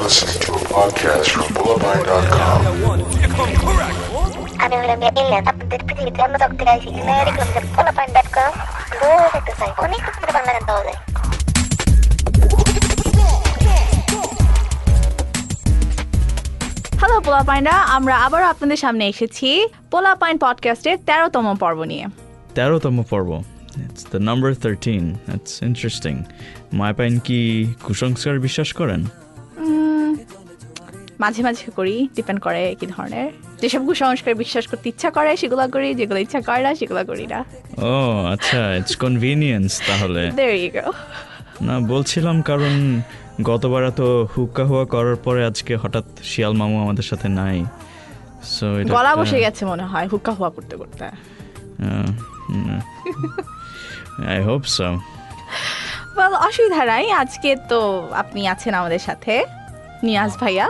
listening to a podcast from PoLaPaIn.com. আমি হলাম alien, আপনাদের পৃথিবীতে অন্য জগৎ থেকে আইছি। দেখলাম যে PoLaPaIn.com বই দেখতে চাই, অনেক কিছু বাংলা গান পাওয়া যায়। হ্যালো পোলাপাইনরা, আমরা আবার আপনাদের সামনে এসেছি পোলাপাইন পডকাস্টের 13তম পর্ব নিয়ে। 13তম পর্ব, it's the number 13। That's interesting. মায়াপাইন কি কুসংস্কার বিশ্বাস করেন? মাঝে মাঝে করি, ডিপেন্ড করে কি ধরনের। যেসব কুসংস্কার বিশ্বাস করতে ইচ্ছা করে সেগুলো করি, যেগুলো ইচ্ছা করে না সেগুলো করি না। ও আচ্ছা, ইটস কনভিনিয়েন্স তাহলে। There you go. না, বলছিলাম কারণ গতবার তো হুক্কা হুয়া করার পরে আজকে হঠাৎ শিয়াল মামু আমাদের সাথে নাই। সো গলা বসে গেছে মনে হয় হুক্কা হুয়া করতে করতে। I hope so. Well, অসুবিধা নাই, আজকে তো আপনি আছেন আমাদের সাথে, নিয়াজ ভাইয়া।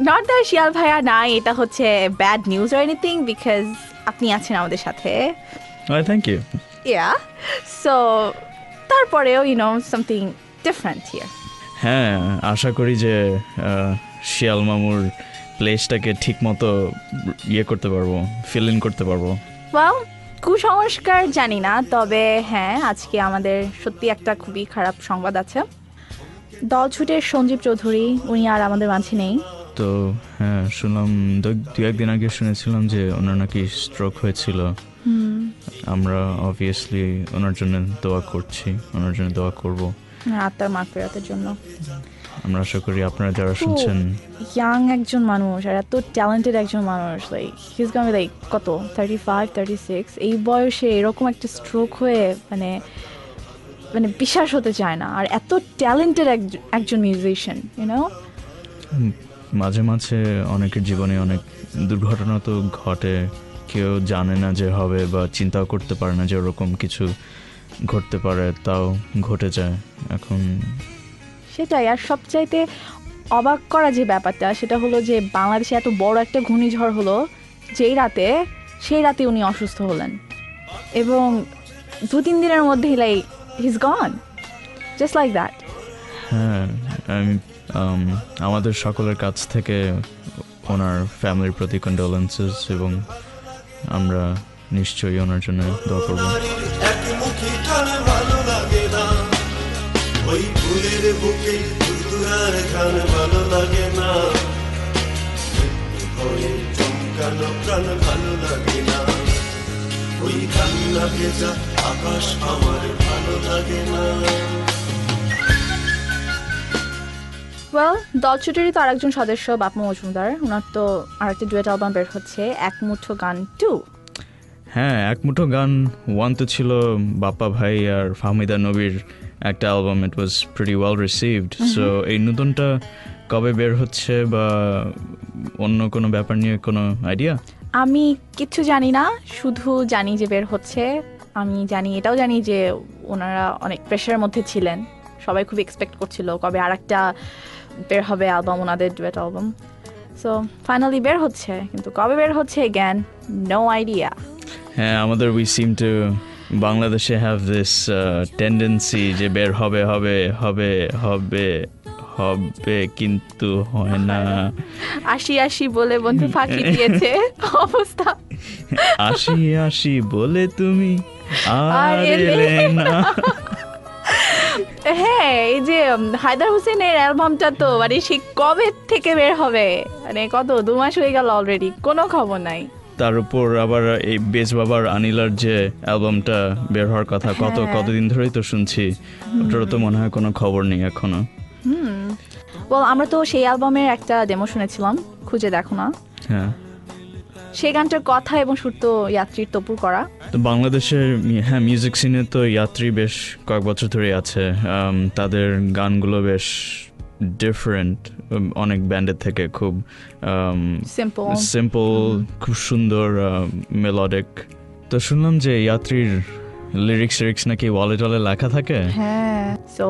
নট দ্যাট শিয়াল ভাইয়া নাই, এটা হচ্ছে bad news or anything, because আপনি আছেন আমাদের সাথে। Thank you. Yeah, so তারপরেও something different here. হ্যাঁ, আশা করি যে শিয়াল মামুর প্লেসটাকে ঠিক মতো করতে পারবো, ফিল ইন করতে পারবো। Well, কুসংস্কার জানি না, তবে হ্যাঁ, আজকে আমাদের সত্যি একটা খুবই খারাপ সংবাদ আছে। দলছুটের সঞ্জীব চৌধুরী, উনি আর আমাদের মাঝে নেই। তো হ্যাঁ, শুনলাম দু একদিন আগে শুনেছিলাম যে ওনার নাকি স্ট্রোক হয়েছিল। আমরা অবভিয়াসলি ওনার জন্য দোয়া করছি, ওনার জন্য দোয়া করবো, আত্মার মাগফিরাতের জন্য। আমরা আশা করি আপনারা যারা শুনছেন। ইয়াং একজন মানুষ আর এত ট্যালেন্টেড একজন মানুষ, like he is going like কত 35, 36, এই বয়সে এরকম একটা স্ট্রোক হয়ে মানে বিশ্বাস হতে চায় না। আর এত ট্যালেন্টেড একজন মিউজিশিয়ান, মাঝে মাঝে অনেকের জীবনে অনেক দুর্ঘটনা তো ঘটে, কেউ জানে না যে হবে বা চিন্তাও করতে পারে না যে ওরকম কিছু ঘটতে পারে, তাও ঘটে যায় এখন। সেটাই। আর সবচাইতে অবাক করা যে ব্যাপারটা, সেটা হলো যে বাংলাদেশে এত বড় একটা ঘূর্ণিঝড় হলো সেই রাতে উনি অসুস্থ হলেন, এবং 2-3 দিনের মধ্যেই like he is gone, just like that. হ্যাঁ, আমাদের সকলের কাছ থেকে ওনার ফ্যামিলির প্রতি কন্ডোলেন্সেস, এবং আমরা নিশ্চয়ই ওনার জন্য দোয়া করব। ওই ফুলের বুকে দুরার ঘ্রাণ ভালো লাগে না, চমকানো প্রাণ ভালো লাগে না, ওই কান্না ভেজা আকাশ আমার ভালো লাগে না। ওয়েল, দলছুটেরই তো আরেকজন সদস্য বাপমা মজুমদার, ওনার তো আরেকটা ডুয়েট অ্যালবাম বের হচ্ছে, এক মুঠো গান 2। হ্যাঁ, এক মুঠো গান 1 তো ছিল বাপ্পা ভাই আর ফাহমিদা নবীর একটা album. It was pretty well received. So এই নতুনটা কবে বের হচ্ছে বা অন্য কোনো ব্যাপার নিয়ে কোনো আইডিয়া? আমি কিছু জানি না, শুধু জানি যে বের হচ্ছে। আমি এটাও জানি যে ওনারা অনেক প্রেশারের মধ্যে ছিলেন, সবাই খুব এক্সপেক্ট করছিল কবে আরেকটা বের হবে অ্যালবাম, ওনাদের ডুয়েট অ্যালবাম। সো ফাইনালি বের হচ্ছে, কিন্তু কবে বের হচ্ছে again, no idea. হ্যাঁ, আমাদের উই সিম টু বাংলাদেশে হ্যাভ দিস টেন্ডেন্সি যে বের হবে হবে হবে হবে হবে, কিন্তু হয় না। আসি বলে বন্ধু ফাঁকি দিয়েছে অবস্থা। আসি বলে তুমি আর এলে না। হ্যাঁ, এই যে হায়দার হোসেনের অ্যালবামটা তো মানে সে কবে থেকে বের হবে, মানে কত 2 মাস হয়ে গেল অলরেডি, কোনো খবর নাই। তার উপর আবার এই বেজ বাবার আনিলার যে অ্যালবামটা বের হওয়ার কথা, কতদিন ধরেই তো শুনছি, ওটারও তো মনে হয় কোনো খবর নেই এখনো। বল, আমরা তো সেই অ্যালবামের একটা ডেমো শুনেছিলাম, খুঁজে দেখো না। হ্যাঁ, সেই গানটার কথা এবং সুর তো ইয়াত্রির তপুর করা। তো বাংলাদেশের হ্যাঁ মিউজিক সিনে তো ইয়াত্রি বেশ কয়েক বছর ধরে আছে। তাদের গানগুলো বেশ ডিফারেন্ট অনেক ব্যান্ডের থেকে, খুব সিম্পল, খুব সুন্দর মেলোডিক। তো শুনলাম যে ইয়াত্রির লিরিক্স নাকি ওয়ালে টলে লেখা থাকে। হ্যাঁ, সো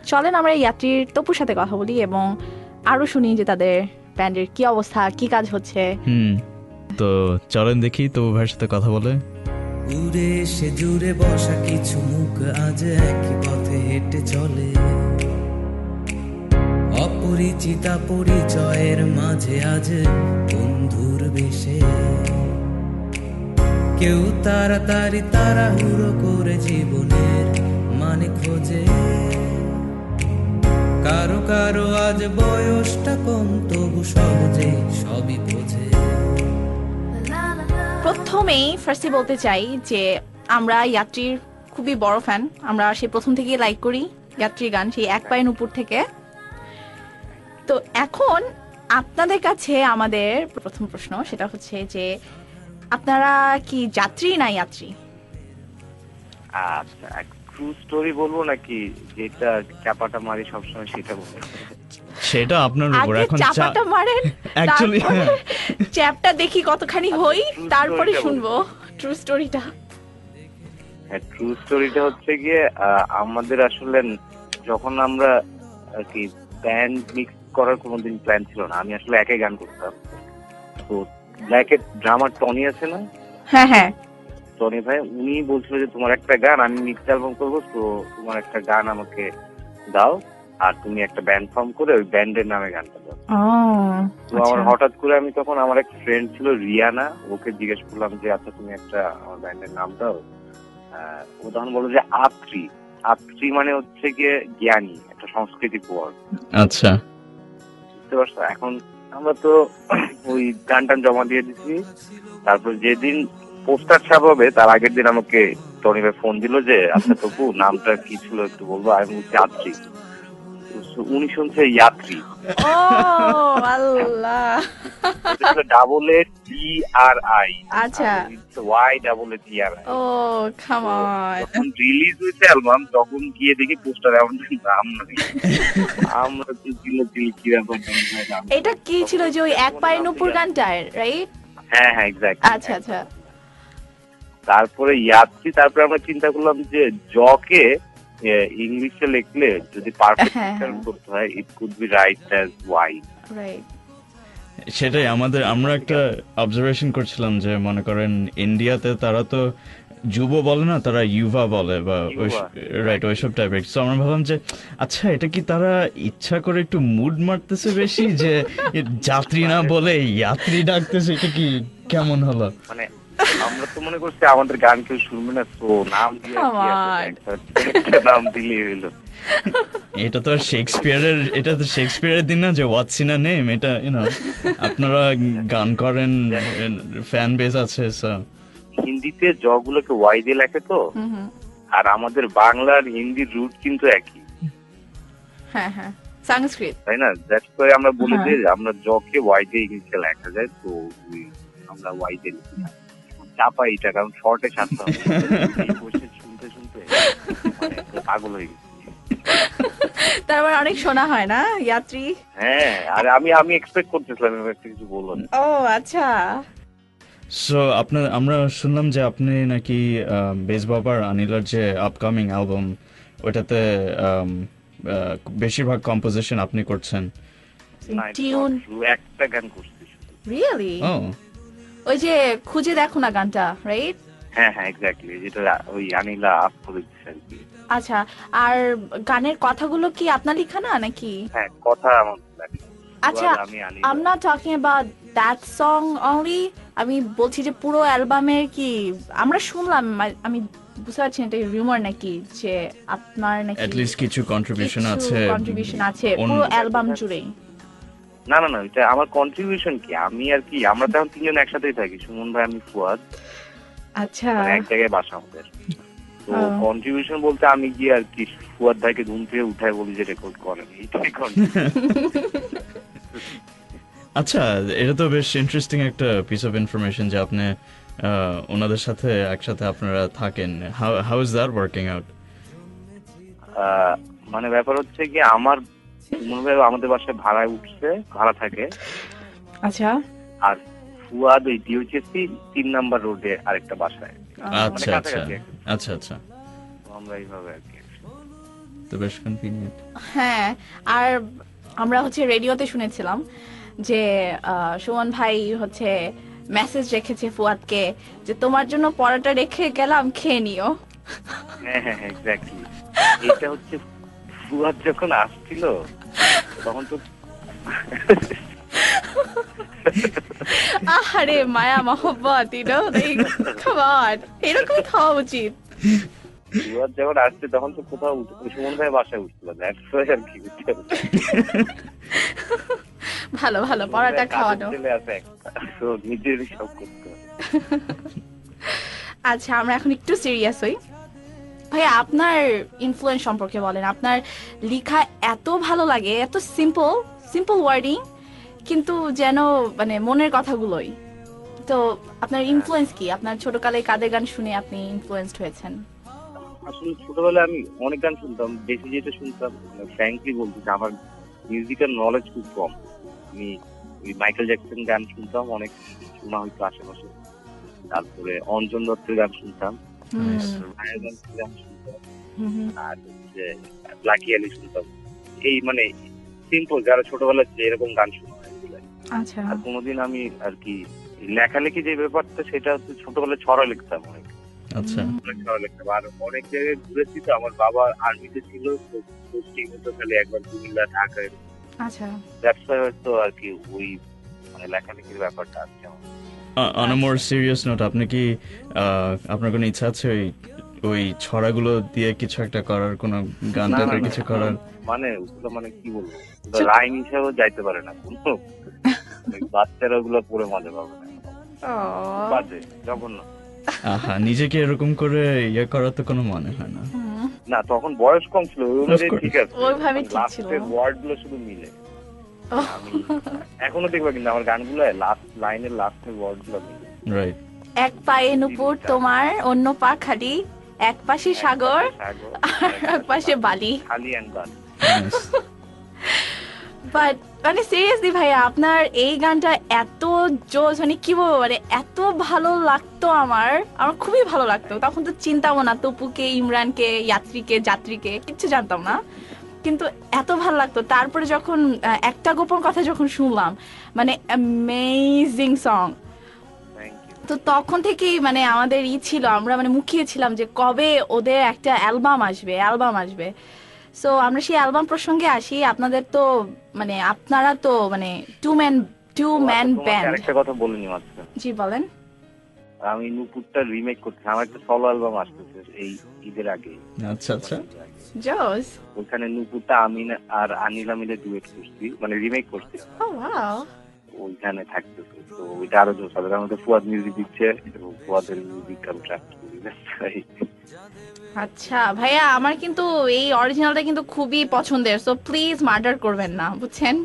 চলেন আমরা ইয়াত্রির তপুর সাথে কথা বলি এবং আরো শুনি যে তাদের ব্যান্ডের কি অবস্থা, কি কাজ হচ্ছে। তো চলেন দেখি তপু ভাইয়ের সাথে কথা বলে। উড়ে সে জুড়ে বসা কিছু মুখ আজ একই পথে হেঁটে চলে, অপরিচিতা পরিচয়ের মাঝে আজ বন্ধুর বেশে কেউ তাড়াতাড়ি তাড়াহুড়ো করে জীবনের মানে খোঁজে, কারো কারো আজ বয়সটা কম তবু সহজে সবই বোঝে। প্রথমেই ফার্স্টে বলতে চাই যে আমরা ইয়াত্রীর খুবই বড় ফ্যান। আমরা সেই প্রথম থেকেই লাইক করি ইয়াত্রীর গান, সেই এক পায়ের উপর থেকে। তো এখন আপনাদের কাছে আমাদের প্রথম প্রশ্ন সেটা হচ্ছে যে আপনারা কি যাত্রী না ইয়াত্রী? আচ্ছা, ট্রু স্টোরি বলবো নাকি যেটা চাপাটা মারি সবসময় সেটা বলবো? সেটা আপনার উপর। আগে এখন চাপাটা মারেন, অ্যাকচুয়ালি চ্যাপটা দেখি কতখানি হই, তারপরে শুনবো ট্রু স্টোরিটা। হ্যাঁ, ট্রু স্টোরিটা হচ্ছে গিয়ে আমাদের আসলে যখন আমরা আর কি ব্যান্ড মিক্স করার কোনোদিন প্ল্যান ছিল না, আমি আসলে একাই গান করতাম। তো ব্ল্যাকের ড্রামার টনি আছে না, হ্যাঁ হ্যাঁ, টনি ভাই উনি বলছিল যে তোমার একটা গান আমি মিক্স অ্যালবাম করবো, তো তোমার একটা গান আমাকে দাও আর তুমি একটা ব্যান্ড ফর্ম করে ওই ব্যান্ডের নামে গানটা দাও। তো আমার হঠাৎ করে আমি তখন আমার এক ফ্রেন্ড ছিল রিয়ানা, ওকে জিজ্ঞেস করলাম যে আচ্ছা তুমি একটা আমার ব্যান্ডের নাম দাও। ও তখন বললো যে আত্রি। আত্রি মানে হচ্ছে গিয়ে জ্ঞানী, একটা সাংস্কৃতিক ওয়ার্ড। আচ্ছা, বুঝতে পারছো? এখন আমরা তো ওই গান টান জমা দিয়ে দিচ্ছি। তারপর যেদিন পোস্টার ছাপ হবে তার আগের দিন আমাকে টনি ভাই ফোন দিল যে আচ্ছা তপু নামটা কি ছিল একটু বলবো। আমি বলছি আত্রি। উনি শুনছে ইয়াত্রি। ও আল্লাহ, double A T R I. আচ্ছা, Y double A T R I. Oh come on. যখন রিলিজ হয়েছে অ্যালবাম তখন গিয়ে দেখি পোস্টার এমন নাম নাই। আমরা তো দিল কি ব্যাপার। এটা কি ছিল যে ওই এক পায়ের নুপুর গানটার, রাইট? হ্যাঁ হ্যাঁ, এক্স্যাক্টলি। আচ্ছা আচ্ছা। তারপরে ইয়াত্রি, তারপরে আমরা চিন্তা করলাম যে জকে ইংলিশে লিখলে যদি পারফেক্ট করতে হয় it could be right as why. Right, সেটাই আমরা একটা অবজারভেশন করছিলাম যে মনে করেন ইন্ডিয়াতে তারা তো যুব বলে না, তারা ইউভা বলে বা রাইট ওইসব টাইপের। তো আমরা ভাবলাম যে আচ্ছা এটা কি তারা ইচ্ছা করে একটু মুড মারতেছে বেশি যে যাত্রী না বলে ইয়াত্রী ডাকতেছে, এটা কি কেমন হলো? মানে আমরা তো মনে করছি আমাদের গান কেউ শুনবে না, তো নাম দিয়ে নাম দিলে হইলো। এটা তো শেক্সপিয়ারের দিন না যে হোয়াটস ইন আ নেম। এটা আপনারা গান করেন, ফ্যান বেস আছে। হিন্দিতে জগুলোকে ওয়াই দিয়ে লেখে তো, আর আমাদের বাংলার হিন্দির রুট কিন্তু একই। হ্যাঁ হ্যাঁ, সংস্কৃত, তাই না? দ্যাটস ওয়াই আমরা বলে দিই আমরা জকে ওয়াই দিয়ে ইংলিশে লেখা যায়, তো আমরা ওয়াই দিয়ে লিখি। চাপা এটা কারণ শর্টে ছাড়তাম, শুনতে শুনতে পাগল হয়ে গেছি। তারপর অনেক শোনা হয় না ইয়াত্রী। হ্যাঁ, আর আমি এক্সপেক্ট করতেছিলাম একটা কিছু বলুন। ও আচ্ছা। সো আমরা শুনলাম যে আপনি নাকি বেস বাবার আনিলার যে আপকামিং অ্যালবাম ওটাতে বেশিরভাগ কম্পোজিশন আপনি করছেন। টিউন একটা গান করছি। রিয়েলি? ওই যে খুঁজে দেখো না গানটা, রাইট? হ্যাঁ হ্যাঁ, এক্স্যাক্টলি, যেটা ওই আনিলা আপ করে দিয়েছে আর কি। আচ্ছা, আর গানের কথাগুলো কি আপনার লেখা না নাকি? হ্যাঁ, কথা আমার লেখা। আচ্ছা, I'm not talking about that song only. আমি বলছি যে পুরো অ্যালবামের কি আমরা শুনলাম, আমি বুঝতে পারছি এটা রিউমার নাকি যে আপনার নাকি at least কিছু কন্ট্রিবিউশন আছে পুরো অ্যালবাম জুড়ে? না না না, এটা আমার কন্ট্রিবিউশন কি, আমি আর কি আমরা তো তিনজন একসাথেই থাকি, সুমন ভাই আমি ফুয়াদ। আচ্ছা, এক জায়গায় বাসা আমাদের। তো কন্ট্রিবিউশন বলতে আমি গিয়ে আর কি ফুয়াদ ভাইকে ঘুম থেকে উঠায় বলি যে রেকর্ড করেন, এইটাই আচ্ছা, এটা তো বেশ ইন্টারেস্টিং একটা পিস অফ ইনফরমেশন যে আপনি ওনাদের সাথে একসাথে আপনারা থাকেন। How is that working out? মানে ব্যাপার হচ্ছে কি আমার মনে হয় আমাদের বাসায় ভাড়া থাকে। আচ্ছা, আর ফুয়াদ ওই ডিওচেসি 3 নাম্বার রোডে আরেকটা বাসায়। আচ্ছা আচ্ছা আচ্ছা আচ্ছা, আমরা এইভাবে আর কি। তো বেশ কনভিনিয়েন্ট। হ্যাঁ, আর আমরা হচ্ছে রেডিওতে শুনেছিলাম যে সুমন ভাই হচ্ছে মেসেজ রেখেছে ফুয়াদকে যে তোমার জন্য পরোটা রেখে গেলাম, খেয়ে নিও। হ্যাঁ হ্যাঁ, এক্স্যাক্টলি। এটা হচ্ছে ফুয়াদ যখন আসছিল তখন তো আরে মায়া মহব্বত এরকম খাওয়া উচিত। এবার যখন আসছে তখন তো কোথাও সুমন ভাই বাসায় উঠছিল না, আর কি ভালো ভালো পরাটা খাওয়ানো। নিজেরই সব করতে হবে। আচ্ছা আমরা এখন একটু সিরিয়াস হই। ভাইয়া আপনার ইনফ্লুয়েন্স সম্পর্কে বলেন। আপনার লেখা এত ভালো লাগে, এত সিম্পল ওয়ার্ডিং, কিন্তু যেন মানে মনের কথাগুলোই। তো আপনার ইনফ্লুয়েন্স কি? আপনার ছোটকালে কাদের গান শুনে আপনি ইনফ্লুয়েন্সড হয়েছেন? আসলে ছোটবেলায় আমি অনেক গান শুনতাম, বেশি যেটা শুনতাম ফ্র্যাঙ্কলি বলতে আমার মিউজিক্যাল নলেজ খুব কম। আমি ওই মাইকেল জ্যাকসন গান শুনতাম, অনেক শোনা হয়তো আশেপাশে। তারপরে অঞ্জন দত্তের গান শুনতাম, গান শুনতাম, আর হচ্ছে ব্ল্যাকি আলি শুনতাম। এই মানে সিম্পল যারা ছোটবেলায় এরকম গান শুনতাম। আচ্ছা। আর কোনোদিন আমি আর কি লেখালেখি যে ব্যাপারটা সেটা হচ্ছে ছোটবেলায় ছড়া লিখতাম অনেক। আচ্ছা। ছড়া লিখতাম আর অনেক জায়গায় ঘুরেছি। তো আমার বাবা আর্মিতে ছিল, তো পোস্টিং হতো খালি একবার কুমিল্লা, ঢাকায়। আচ্ছা। ব্যবসায় হয়তো আর কি ওই মানে লেখালেখির ব্যাপারটা আছে আমার। On a more serious note, আপনি কি আপনার কোনো ইচ্ছা আছে ওই ছড়াগুলো দিয়ে কিছু একটা করার, কোনো গান টাইপের কিছু করার? মানে ওগুলো মানে কি বলবো, লাইন হিসেবে যাইতে পারে না কোনো। বাচ্চারা ওগুলো পড়ে মজা পাবে না, বাজে জঘন্য। আহা, নিজেকে এরকম করে ইয়ে করার তো কোনো মানে হয় না। না তখন বয়স কম ছিল, ঠিক আছে, ওইভাবে ঠিক ছিল, ওয়ার্ড গুলো শুধু মিলে। আমি এখনো দেখবা কিন্তু আমার গানগুলো লাস্ট লাইনের লাস্টের ওয়ার্ড গুলো মিলে। রাইট। এক পায়ে নুপুর তোমার, অন্য পা খালি, এক পাশে সাগর আর এক পাশে বালি, খালি এন্ড বালি। বাট মানে সিরিয়াসলি ভাইয়া আপনার এই গানটা এত জোস, মানে কি বলবো, মানে এত ভালো লাগতো আমার খুবই ভালো লাগতো। তখন তো চিন্তাও না তপুকে, ইমরানকে, ইয়াত্রীকে, যাত্রীকে কিচ্ছু জানতাম না, কিন্তু এত ভালো লাগতো। তারপরে যখন একটা গোপন কথা যখন শুনলাম, মানে অ্যামেজিং সং। তো তখন থেকেই মানে আমাদের ছিল, আমরা মানে মুখিয়ে ছিলাম যে কবে ওদের একটা অ্যালবাম আসবে। সো আমরা সেই অ্যালবাম প্রসঙ্গে আসি। আপনাদের তো মানে আপনারা তো মানে টু ম্যান ব্যান্ড। একটা কথা বলিনি মাত্র। জি বলেন। আমি নুপুরটা রিমেক করতে, আমার একটা সলো অ্যালবাম আসতেছে এই ঈদের আগে। আচ্ছা আচ্ছা, জোস। ওখানে নুপুরটা আমি আর আনিলা মিলে ডুয়েট করছি, মানে রিমেক করছি। ও ওয়াও। ওইখানে থাকতেছে, তো ওইটা আরো জোস হবে। আমাদের ফুয়াদ মিউজিক দিচ্ছে এবং ফুয়াদের মিউজিক আমি ট্র্যাক করি। আচ্ছা ভাইয়া, আমার কিন্তু এই অরিজিনালটা কিন্তু খুবই পছন্দের, সো প্লিজ মার্ডার করবেন না, বুঝছেন?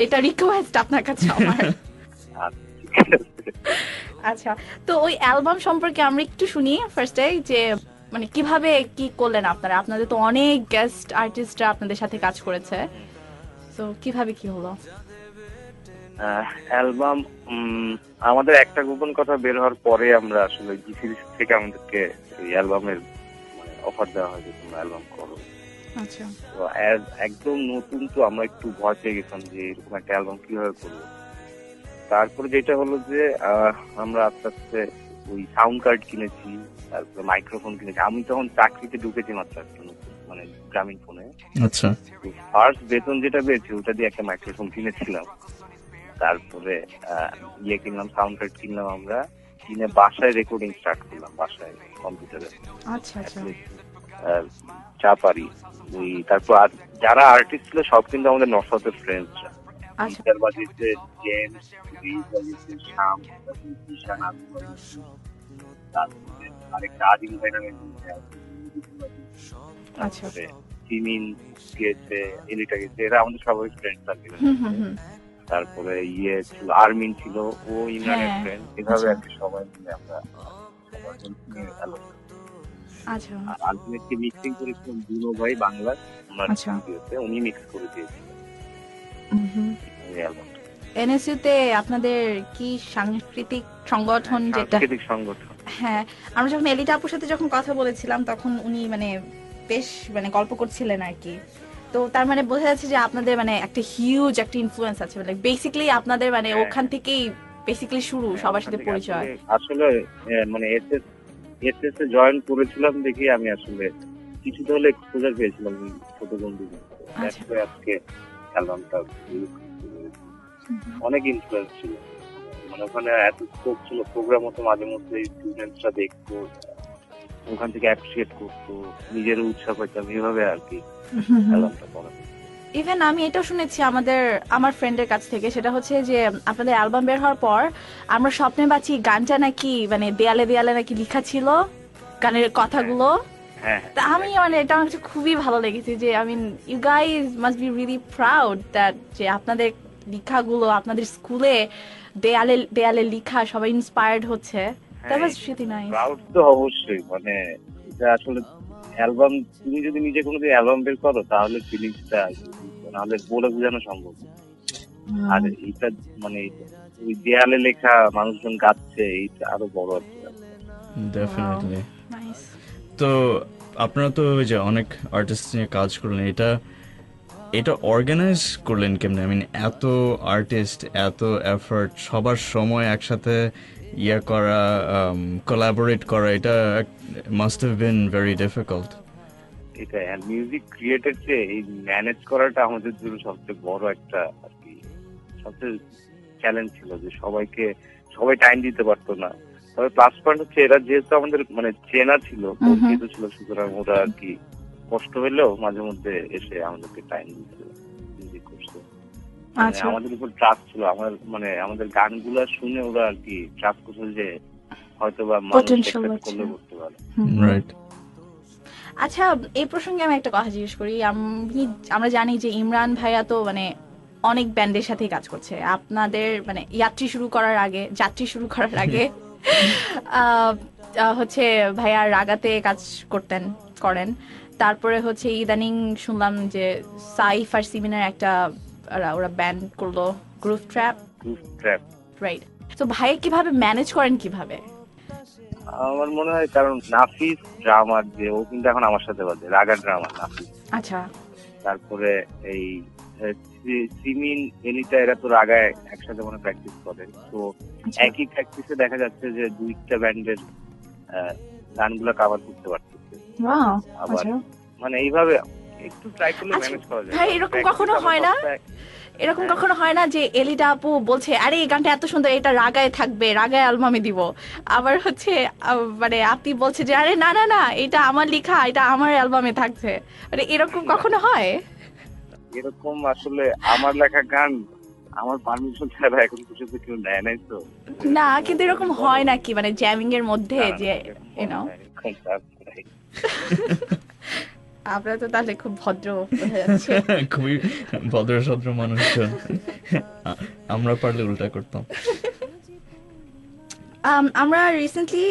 এটা রিকোয়েস্ট আপনার কাছে আমার। আচ্ছা, তো ওই অ্যালবাম সম্পর্কে আমরা একটু শুনি ফার্স্টে, যে মানে কিভাবে কি করলেন আপনারা? আপনাদের তো অনেক গেস্ট আর্টিস্টরা আপনাদের সাথে কাজ করেছে, তো কিভাবে কি হলো অ্যালবাম? আমাদের একটা গোপন কথা বের হওয়ার পরে আমরা আসলে জি সিরিজ থেকে আমাদেরকে এই অ্যালবামের অফার দেওয়া হয় যে তোমরা অ্যালবাম করো। আচ্ছা। তো একদম নতুন, তো আমরা একটু ভয় পেয়ে গেছিলাম যে এরকম একটা অ্যালবাম কিভাবে করবো। তারপরে যেটা হলো যে আমরা আস্তে আস্তে ওই সাউন্ড কার্ড কিনেছি, তারপরে মাইক্রোফোন কিনেছি। আমি তখন চাকরিতে ঢুকেছি মাত্র একটা মানে গ্রামীণ ফোনে। আচ্ছা। ফার্স্ট বেতন যেটা পেয়েছি ওটা দিয়ে একটা মাইক্রোফোন কিনেছিলাম। তারপরে কিনলাম, সাউন্ড কার্ড কিনলাম, আমরা কিনে বাসায় রেকর্ডিং স্টার্ট করলাম, বাসায় কম্পিউটারে। আচ্ছা আচ্ছা। চাপারি ওই, তারপর যারা আর্টিস্ট ছিল সব কিন্তু আমাদের নর্থের ফ্রেন্ডসরা। গিটার বাজিয়েছে জেমস, বাজিয়েছে শাম, ঈশান, তারপরে আরেকটা আদিম ভাই নামে, তারপরে সিমিন গেছে, এলিটা গেছে, এরা আমাদের সবাই ফ্রেন্ড সার্কেল। তারপরে ছিল আর্মিন ছিল, ও ইমরানের ফ্রেন্ড। এভাবে আর কি সবাই মিলে আমরা আচ্ছা। আলটিমেটলি মিক্সিং করেছিলাম দুনো ভাই বাংলা, উনি মিক্স করে দিয়েছিলেন এই অ্যালবামটা। এনএসইউতে আপনাদের কি সাংস্কৃতিক সংগঠন, যেটা সংগঠন? হ্যাঁ, আমরা যখন এলিটা আপুর সাথে যখন কথা বলেছিলাম তখন উনি মানে বেশ মানে গল্প করছিলেন আর কি। তো তার মানে বোঝা যাচ্ছে যে আপনাদের মানে একটা হিউজ একটা ইনফ্লুয়েন্স আছে, মানে বেসিক্যালি আপনাদের মানে ওখান থেকেই বেসিক্যালি শুরু সবার সাথে পরিচয়। আসলে মানে এসএস এ জয়েন করেছিলাম দেখি আমি আসলে কিছুটা হলে এক্সপোজার পেয়েছিলাম ছোট বন্ধু। আজকে অ্যালবামটা অনেক ইনফ্লুয়েন্স ছিল, মানে ওখানে এত স্কোপ ছিল, প্রোগ্রাম হতো মাঝে মধ্যে, স্টুডেন্টসরা দেখতো, ওখান থেকে অ্যাপ্রিসিয়েট করতো, নিজের উৎসাহ পাইতাম, এভাবে আর কি অ্যালবামটা করা। ইভেন আমি এটাও শুনেছি আমার ফ্রেন্ডের কাছ থেকে, সেটা হচ্ছে যে আপনাদের অ্যালবাম বের হওয়ার পর আমরা স্বপ্নে বাঁচি গানটা নাকি মানে দেয়ালে দেয়ালে নাকি লেখা ছিল গানের কথাগুলো। তা আমি মানে এটা আমার কাছে খুবই ভালো লেগেছে যে I mean you guys must be really proud that যে আপনাদের লেখাগুলো আপনাদের স্কুলে দেয়ালে দেয়ালে লেখা সবাই ইন্সপায়ার্ড হচ্ছে। That was really nice. Proud তো অবশ্যই, মানে এটা আসলে অ্যালবাম, তুমি যদি নিজে কোনোদিন অ্যালবাম বের করো তাহলে ফিলিংসটা নাহলে বলে বোঝানো সম্ভব। আর এটা মানে ওই দেয়ালে লেখা মানুষজন গাচ্ছে, এইটা আরো বড় আর কি। ডেফিনেটলি। তো আপনারা তো ওই যে অনেক আর্টিস্ট নিয়ে কাজ করলেন, এটা অর্গানাইজ করলেন কেমনে? আই মিন এত আর্টিস্ট, এত এফর্ট, সবার সময় একসাথে ইয়ে করা, কোলাবোরেট করা, এটা must have been very difficult. এটা মিউজিক ক্রিয়েটের চেয়ে এই ম্যানেজ করাটা আমাদের জন্য সবচেয়ে বড় একটা আর কি, সবচেয়ে চ্যালেঞ্জ ছিল যে সবাই টাইম দিতে পারতো না। তবে প্লাস পয়েন্ট হচ্ছে এরা যেহেতু আমাদের মানে চেনা ছিল, পরিচিত ছিল, সুতরাং ওরা আর কি কষ্ট হলেও মাঝে মধ্যে এসে আমাদেরকে টাইম দিতে মিউজিক করছে। আমাদের উপর ট্রাস্ট ছিল, আমাদের গানগুলো শুনে ওরা আর কি ট্রাস্ট করছে যে হয়তো বা মানুষ এক্সপেক্ট করলে করতে পারে। রাইট। আচ্ছা, এই প্রসঙ্গে আমি একটা কথা জিজ্ঞেস করি। আমরা জানি যে ইমরান ভাইয়া তো মানে অনেক ব্যান্ডের সাথেই কাজ করছে। আপনাদের মানে যাত্রী শুরু করার আগে হচ্ছে ভাইয়া রাগাতে কাজ করেন। তারপরে হচ্ছে ইদানিং শুনলাম যে সাইফ আর সিমিনার একটা ওরা ব্যান্ড করলো, গ্রুভ ট্র্যাপ। রাইট। তো ভাই কিভাবে ম্যানেজ করেন কিভাবে? আমার মনে হয় কারণ নাফিস ড্রামার, যে ও কিন্তু এখন আমার সাথে বাজে, রাগা ড্রামার নাফিস। আচ্ছা। তারপরে এই সিমিন এনিটা, এরা তো রাগায় একসাথে মানে প্র্যাকটিস করে, তো একই প্র্যাকটিসে দেখা যাচ্ছে যে দুইটা ব্যান্ডের গানগুলো কভার করতে পারতেছে। আবার মানে এইভাবে একটু ট্রাই করলে ম্যানেজ করা যায়। ভাই এরকম কখনো হয় না যে এলিটা আপু বলছে আরে এই গানটা এত সুন্দর, এটা রাগায় থাকবে, রাগায় অ্যালবামে দিব, আবার হচ্ছে মানে আপনি বলছে যে আরে না না না এটা আমার লেখা, এটা আমার অ্যালবামে থাকছে, মানে এরকম কখনো হয়? এরকম আসলে আমার লেখা গান আমার পারমিশন ছাড়া এখন পর্যন্ত কেউ নেয় নাই তো। না, কিন্তু এরকম হয় নাকি মানে জ্যামিং এর মধ্যে যে আপনারা তো তাহলে খুব ভদ্র বোঝা যাচ্ছে। খুবই ভদ্র সদ্র মানুষজন, আমরা পারলে উল্টা করতাম। আমরা রিসেন্টলি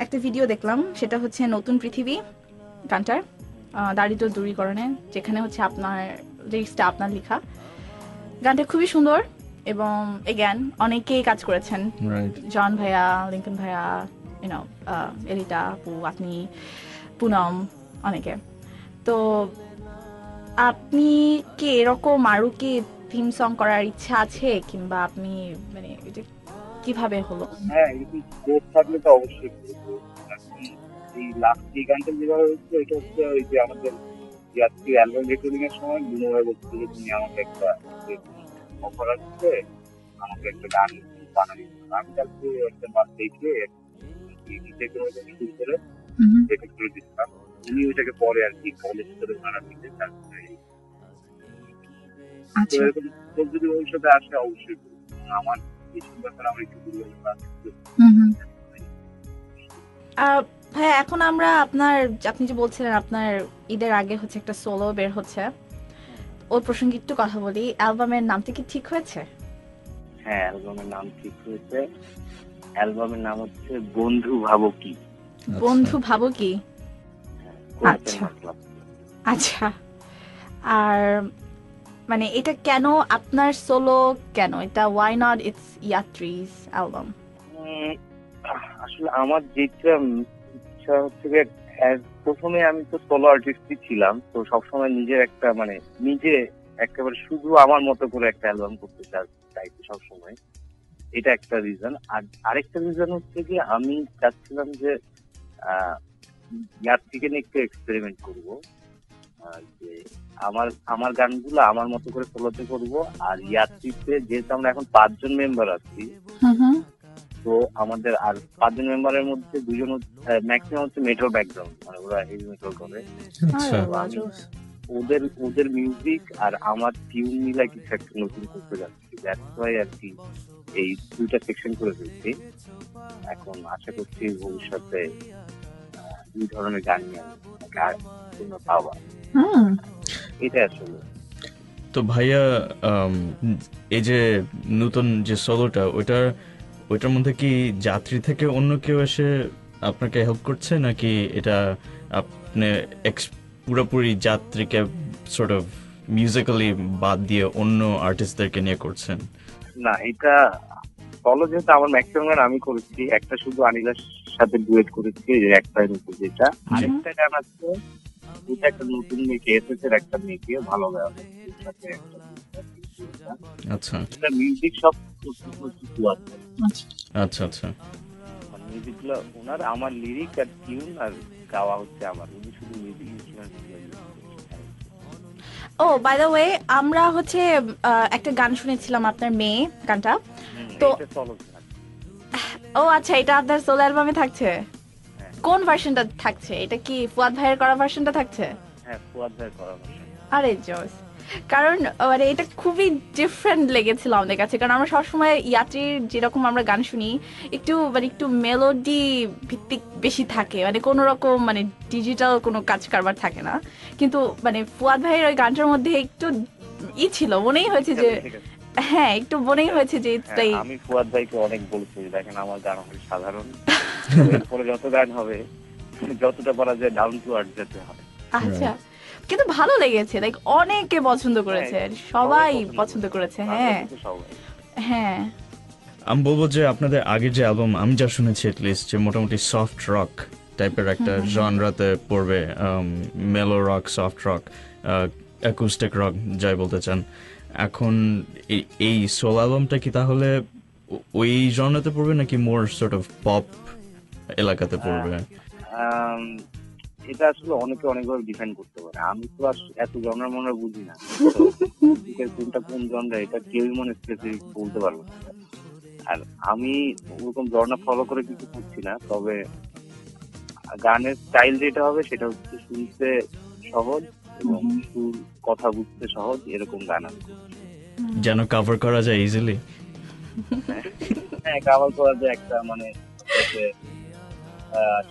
একটা ভিডিও দেখলাম, সেটা হচ্ছে নতুন পৃথিবী গানটার দারিদ্র দূরীকরণে, যেখানে হচ্ছে আপনার লিরিক্সটা আপনার লেখা। গানটা খুবই সুন্দর এবং এগেন অনেকেই কাজ করেছেন, জন ভাইয়া, লিঙ্কন ভাইয়া, এলিটা আপু, আপনি, পুনম, অনেকে। তো আপনি কি এরকম আরো কি থিম সং করার ইচ্ছা আছে, কিংবা আপনি মানে এটা কিভাবে হলো? হ্যাঁ, এরকম স্কোপ থাকলে তো অবশ্যই করবো। এখন এই লাস্ট গানটা যেভাবে হচ্ছে, এটা হচ্ছে ওই যে আমাদের ইয়াত্রি অ্যালবাম রেকর্ডিং এর সময় গুণভাবে বলছিল যে তুমি আমাকে একটা অফার আসছে, আমাকে একটা গান বানাই। আমি তারপরে একটা বার দেখে শুরু করে রেকর্ড করে দিচ্ছিলাম। উনি ওইটাকে পরে আর কি কলেজ করে বানান দিতে, তারপরে যদি ভবিষ্যতে আসে অবশ্যই আমার ভাই এখন আমরা আপনি যে বলছিলেন আপনার ঈদের আগে হচ্ছে একটা সোলো বের হচ্ছে, ওই প্রসঙ্গে একটু কথা বলি। অ্যালবামের নামটা কি ঠিক হয়েছে? হ্যাঁ, অ্যালবামের নাম ঠিক হয়েছে। অ্যালবামের নাম হচ্ছে বন্ধু ভাবো কি। বন্ধু ভাবো কি? আচ্ছা আচ্ছা। আর মানে এটা কেন আপনার সোলো, কেন এটা, ওয়াই নট ইটস ইয়াত্রি's অ্যালবাম? আসলে আমার যেটা ইচ্ছা হচ্ছে যে প্রথমে আমি তো সোলো আর্টিস্টই ছিলাম, তো সবসময় নিজের একটা মানে নিজে একেবারে শুধু আমার মতো করে একটা অ্যালবাম করতে চাইছি সবসময়, এটা একটা রিজন। আর আরেকটা রিজন হচ্ছে যে আমি চাচ্ছিলাম যে ইয়াত্রিকে নিয়ে একটু এক্সপেরিমেন্ট করবো। যে আমার গানগুলো আমার মতো করে ফলোতে করবো। আর ইয়াত্রিতে যেহেতু আমরা এখন 5 জন মেম্বার আছি, তো আমাদের আর 5 জন মেম্বারের মধ্যে 2 জন ম্যাক্সিমাম হচ্ছে মেটাল ব্যাকগ্রাউন্ড, মানে ওরা হেভি মেটাল করে। ওদের মিউজিক আর আমার টিউন মিলা কিছু একটা নতুন করতে যাচ্ছি, দ্যাটস ওয়াই আর কি এই 2টা সেকশন করে ফেলছি। এখন আশা করছি ভবিষ্যতে 2 ধরনের গান নিয়ে পাওয়া, এটা আসলে। তো ভাইয়া এই যে নতুন যে সোলোটা, ওইটার মধ্যে কি যাত্রী থেকে অন্য কেউ এসে আপনাকে হেল্প করছে, নাকি এটা আপনি পুরোপুরি যাত্রীকে সর্ট অফ মিউজিক্যালি বাদ দিয়ে অন্য আর্টিস্টদেরকে নিয়ে করছেন? না, এটা সলো যেহেতু আমার ম্যাক্সিমাম গান আমি করেছি, একটা শুধু আনিলার সাথে ডুয়েট করেছি, একটা যেটা আরেকটা গান আছে, ওটা একটা নতুন মেয়েকে, এসএসের একটা মেয়েকে ভালো গান সাথে একটা। আচ্ছা, এটা মিউজিক সব আচ্ছা আচ্ছা, মিউজিকগুলো ওনার, আমার লিরিক আর টিউন আর গাওয়া হচ্ছে আমার, উনি শুধু music instrument. Oh by the way, আমরা হচ্ছে একটা গান শুনেছিলাম আপনার মেয়ে গানটা, তো ও আচ্ছা, এটা আপনার সোলো অ্যালবামে থাকছে? কোন ভার্সনটা থাকছে? এটা কি ফুয়াদ ভাইয়ের করা ভার্সনটা থাকছে? হ্যাঁ, ফুয়াদ ভাইয়ের করা ভার্সন। আরে জোস, কারণ মানে এটা খুবই ডিফারেন্ট লেগেছিল আমাদের কাছে, কারণ আমরা সবসময় ইয়াত্রির যেরকম আমরা গান শুনি একটু মেলোডি ভিত্তিক বেশি থাকে, মানে কোনো রকম মানে ডিজিটাল কোনো কাজ কারবার থাকে না, কিন্তু মানে ফুয়াদ ভাইয়ের ওই গানটার মধ্যে একটু ছিল, মনেই হয়েছে যে হ্যাঁ, একটু মনেই হয়েছে যে আমি ফুয়াদ ভাইকে অনেক বলছি, দেখেন আমার গান হবে সাধারণ, এরপরে যত গান হবে যতটা পারা যায় ডাউন টু আর্থ যেতে হবে। আচ্ছা, কিন্তু ভালো লেগেছে, লাইক অনেকে পছন্দ করেছে, সবাই পছন্দ করেছে। হ্যাঁ হ্যাঁ, আমি বলবো যে আপনাদের আগের যে অ্যালবাম আমি যা শুনেছি এটলিস্ট, যে মোটামুটি সফট রক টাইপের একটা জনরাতে পড়বে, মেলো rock, soft rock, acoustic rock যাই বলতে চান। এখন এই সোলো অ্যালবামটা কি তাহলে ওই জনরাতে পড়বে, নাকি মোর সর্ট অফ পপ এলাকাতে পড়বে? এটা আসলে অনেকে অনেকভাবে ডিফাইন করতে পারে, আমি তো আর এত জনরার মনে বুঝি না, কোনটা কোন জনরা এটা কেউই মনে স্পেসিফিক বলতে পারবো না। আর আমি ওরকম জনরা ফলো করে কিছু করছি না, তবে গানের স্টাইল যেটা হবে সেটা হচ্ছে শুনতে সহজ এবং সুর কথা বুঝতে সহজ, এরকম গান আমি যেন কভার করা যায় ইজিলি। হ্যাঁ, কভার করা যায় একটা, মানে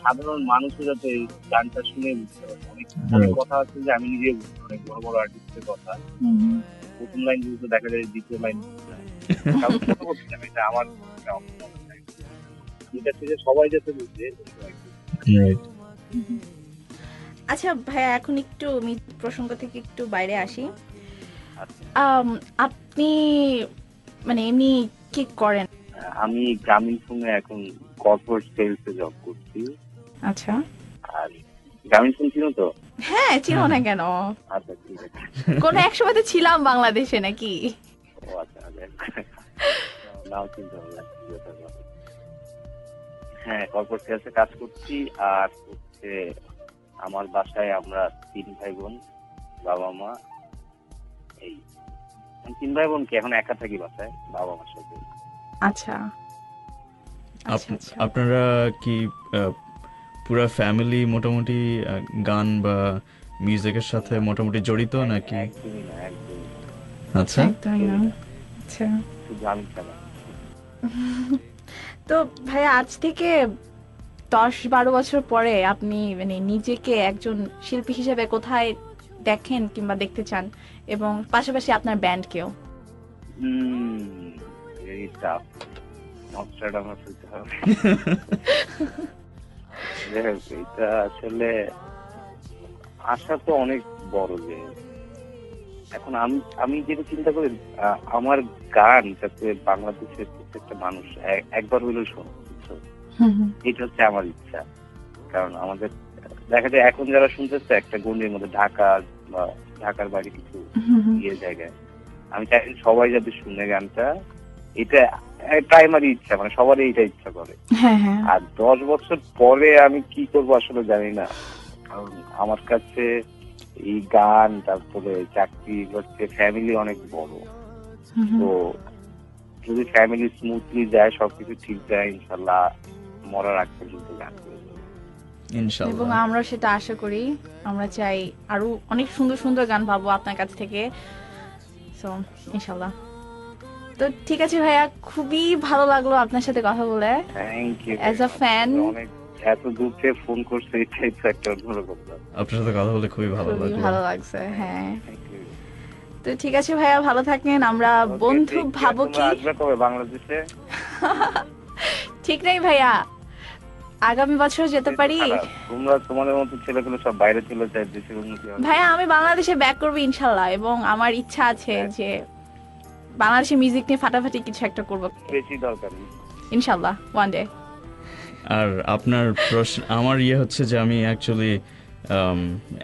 সাধারণ মানুষও যাতে গানটা শুনে বুঝতে পারে। অনেক কথা আছে যে আমি নিজে অনেক বড় বড় আর্টিস্টের কথা, প্রথম লাইন বুঝতে দেখা যায় দ্বিতীয় লাইন এটা আমার এটা থেকে সবাই যাতে বুঝে। আচ্ছা ভাইয়া, এখন একটু আমি প্রসঙ্গ থেকে একটু বাইরে আসি। আপনি মানে এমনি কি করেন? আমি গ্রামীণ ফোনে এখন কর্পোরেট সেলসে জব করছি। আচ্ছা, আর গ্রামীণ ফোন চিনো তো? হ্যাঁ, চিনো না কেন? আচ্ছা, ঠিক আছে। কোন এক সময় তো ছিলাম বাংলাদেশে নাকি? ও আচ্ছা, নাও চিনতে হবে। হ্যাঁ, কর্পোরেট সেলসে কাজ করছি। আর হচ্ছে আমার বাসায় আমরা 3 ভাই বোন, বাবা মা। এই 3 ভাই বোন কি এখন একা থাকি বাসায় বাবা মার সাথে। আচ্ছা, আপনারা কি পুরা ফ্যামিলি মোটামুটি গান বা মিউজিকের সাথে মোটামুটি জড়িত নাকি? আচ্ছা, আচ্ছা। তো ভাইয়া, আজ থেকে 10-12 বছর পরে আপনি মানে নিজেকে একজন শিল্পী হিসেবে কোথায় দেখেন কিংবা দেখতে চান, এবং পাশাপাশি আপনার ব্যান্ডকেও? এটা আসলে আশা তো অনেক বড়, যে এখন আমি যেটা চিন্তা করি আমার গান যাতে বাংলাদেশের প্রত্যেকটা মানুষ একবার হইলেও শোনে, এটা হচ্ছে আমার ইচ্ছা। কারণ আমাদের দেখা যায় এখন যারা শুনতেছে একটা গণ্ডির মধ্যে, ঢাকা বা ঢাকার বাইরে কিছু জায়গায়, আমি চাই সবাই যাতে শুনে গানটা, এটা প্রাইমারি ইচ্ছা, মানে সবারই এটা ইচ্ছা করে। আর 10 বছর পরে আমি কি করবো আসলে জানি না, কারণ আমার কাছে এই গান, তারপরে চাকরি হচ্ছে, ফ্যামিলি অনেক বড়। তো যদি ফ্যামিলি স্মুথলি যায়, সবকিছু ঠিক যায়, ইনশাল্লাহ মরার আগ পর্যন্ত গান করে যাবো। এবং আমরা সেটা আশা করি। আমরা চাই আরো অনেক সুন্দর সুন্দর গান পাবো আপনার কাছ থেকে। সো ইনশাল্লাহ। তো ঠিক আছে ভাইয়া, খুবই ভালো লাগলো আপনার সাথে কথা বলে। Thank you. As a fan অনেক এত দূর থেকে ফোন করছে, এটাই তো একটা অন্যরকম। আপনার সাথে কথা বলে খুবই ভালো লাগছে। হ্যাঁ, তো ঠিক আছে ভাইয়া, ভালো থাকেন। আমরা বন্ধু ভাবো কি আসবে কবে বাংলাদেশে? ঠিক নেই ভাইয়া, আগামী বছর যেতে পারি। তোমরা তোমাদের মতো ছেলেগুলো সব বাইরে চলে যায়, দেশের উন্নতি হবে। ভাইয়া আমি বাংলাদেশে ব্যাক করবো ইনশাল্লাহ, এবং আমার ইচ্ছা আছে যে বাংলাদেশে মিউজিক নিয়ে ফাটাফাটি কিছু একটা করবো। বেশি দরকার নেই, ইনশাল্লাহ ওয়ান ডে। আর আপনার প্রশ্ন, আমার হচ্ছে যে আমি অ্যাকচুয়ালি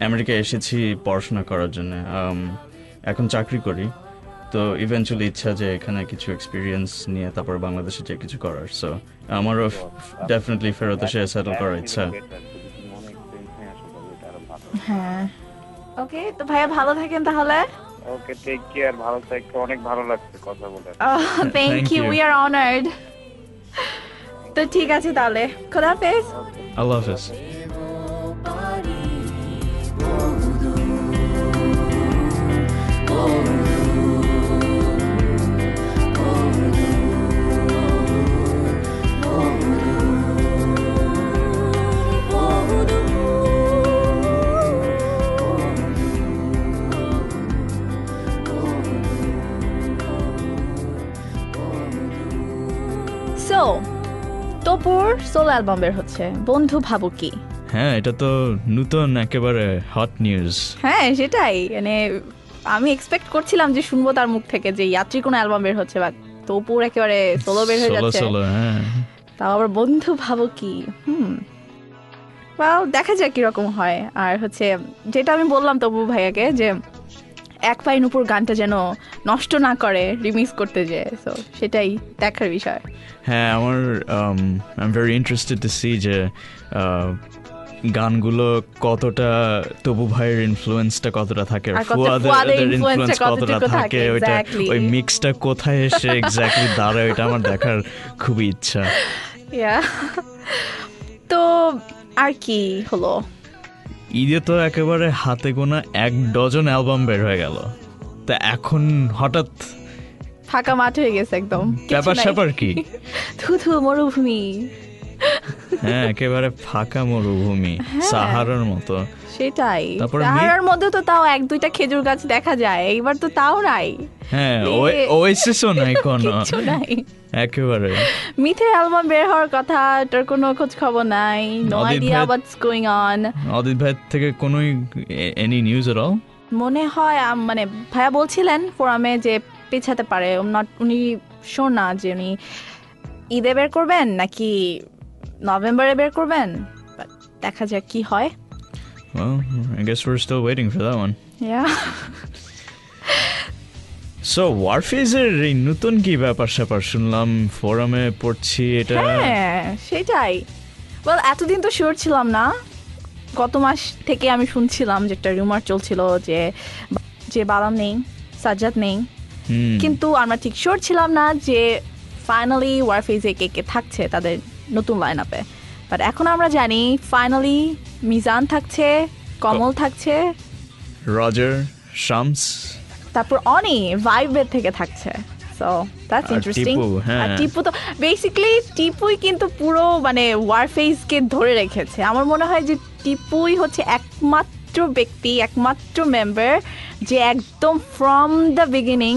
আমেরিকা এসেছি পড়াশোনা করার জন্য, এখন চাকরি করি। তো ইভেন্চুয়ালি ইচ্ছা যে এখানে কিছু এক্সপিরিয়েন্স নিয়ে তারপর বাংলাদেশে যে কিছু করার। সো আমারও ডেফিনেটলি ফেরত এসে সেটেল করার ইচ্ছা। হ্যাঁ, ওকে, তো ভাইয়া ভালো থাকেন তাহলে। ওকে, টেক কেয়ার, ভালো থাকো। অনেক ভালো লাগছে কথা বলে। Thank you, we are honoured. তো ঠিক আছে তাহলে, খোদা হাফেজ। আল্লাহ হাফেজ। সো তোপুর সোলো অ্যালবাম বের হচ্ছে, বন্ধু ভাবো কি। হ্যাঁ, এটা তো নতুন একেবারে হট নিউজ। হ্যাঁ সেটাই, মানে আমি এক্সপেক্ট করছিলাম যে শুনবো তার মুখ থেকে যে ইয়াত্রি কোনো অ্যালবাম বের হচ্ছে, বা তোপুর একেবারে সোলো বের হয়ে যাচ্ছে। হ্যাঁ, তাও আবার বন্ধু ভাবো কি। দেখা যাক কিরকম হয়। আর হচ্ছে যেটা আমি বললাম তবু ভাইয়াকে, যে এক পায়ের উপর গানটা যেন নষ্ট না করে রিমিক্স করতে যে, সো সেটাই দেখার বিষয়। হ্যাঁ, আমার I am very interested to see যে গানগুলো কতটা তবু ভাইয়ের ইনফ্লুয়েন্সটা কতটা থাকে, ফুয়াদের ইনফ্লুয়েন্স কতটা থাকে, ওইটা ওই মিক্সটা কোথায় এসে এক্স্যাক্টলি দাঁড়ায়, ওইটা আমার দেখার খুবই ইচ্ছা। তো আর কি হলো, ঈদে তো একেবারে হাতে গোনা 1 ডজন অ্যালবাম বের হয়ে গেল, তা এখন হঠাৎ ফাঁকা মাঠ হয়ে গেছে একদম। ব্যাপার স্যাপার কি? থুথু মরুভূমি। হ্যাঁ, একেবারে ফাঁকা মরুভূমি, সাহারার মতো। সেটাই, সাহারার মধ্যে তো তাও 1-2টা খেজুর গাছ দেখা যায়, এইবার তো তাও নাই। হ্যাঁ, ওয়েসিসও নাই কোনো, কিছু নাই একেবারে। মিথের অ্যালবাম বের হওয়ার কথা, এটার কোনো খোঁজ খবর নাই। No idea what's going on. Adit ভাই থেকে কোনো এনি নিউজ এট অল? মনে হয় মানে ভাইয়া বলছিলেন ফোরামে যে পেছাতে পারে, উনি শোন না যে উনি ঈদে বের করবেন নাকি নভেম্বরে বের করবেন, দেখা যাক কি হয়। Well, I guess we're still waiting for that one. Yeah. So, ওয়ারফেজের এই নতুন কি ব্যাপার স্যাপার শুনলাম, ফোরামে পড়ছি এটা। হ্যাঁ সেটাই। ওয়েল, এতদিন তো শিওর ছিলাম না, গত মাস থেকে আমি শুনছিলাম যে একটা রিউমার চলছিল যে বাদাম নেই, সাজ্জাদ নেই, কিন্তু আমরা ঠিক শিওর ছিলাম না যে ফাইনালি ওয়ারফেজে কে কে থাকছে তাদের নতুন লাইন আপে। বাট এখন আমরা জানি ফাইনালি মিজান থাকছে, কমল থাকছে, রজার, শামস, তারপর অনি ভাইবের থেকে থাকছে। So that's interesting. আর টিপু তো বেসিক্যালি টিপুই কিন্তু পুরো মানে ওয়ারফেজকে ধরে রেখেছে। আমার মনে হয় যে টিপুই হচ্ছে একমাত্র ব্যক্তি, একমাত্র মেম্বার যে একদম ফ্রম দ্য বিগিনিং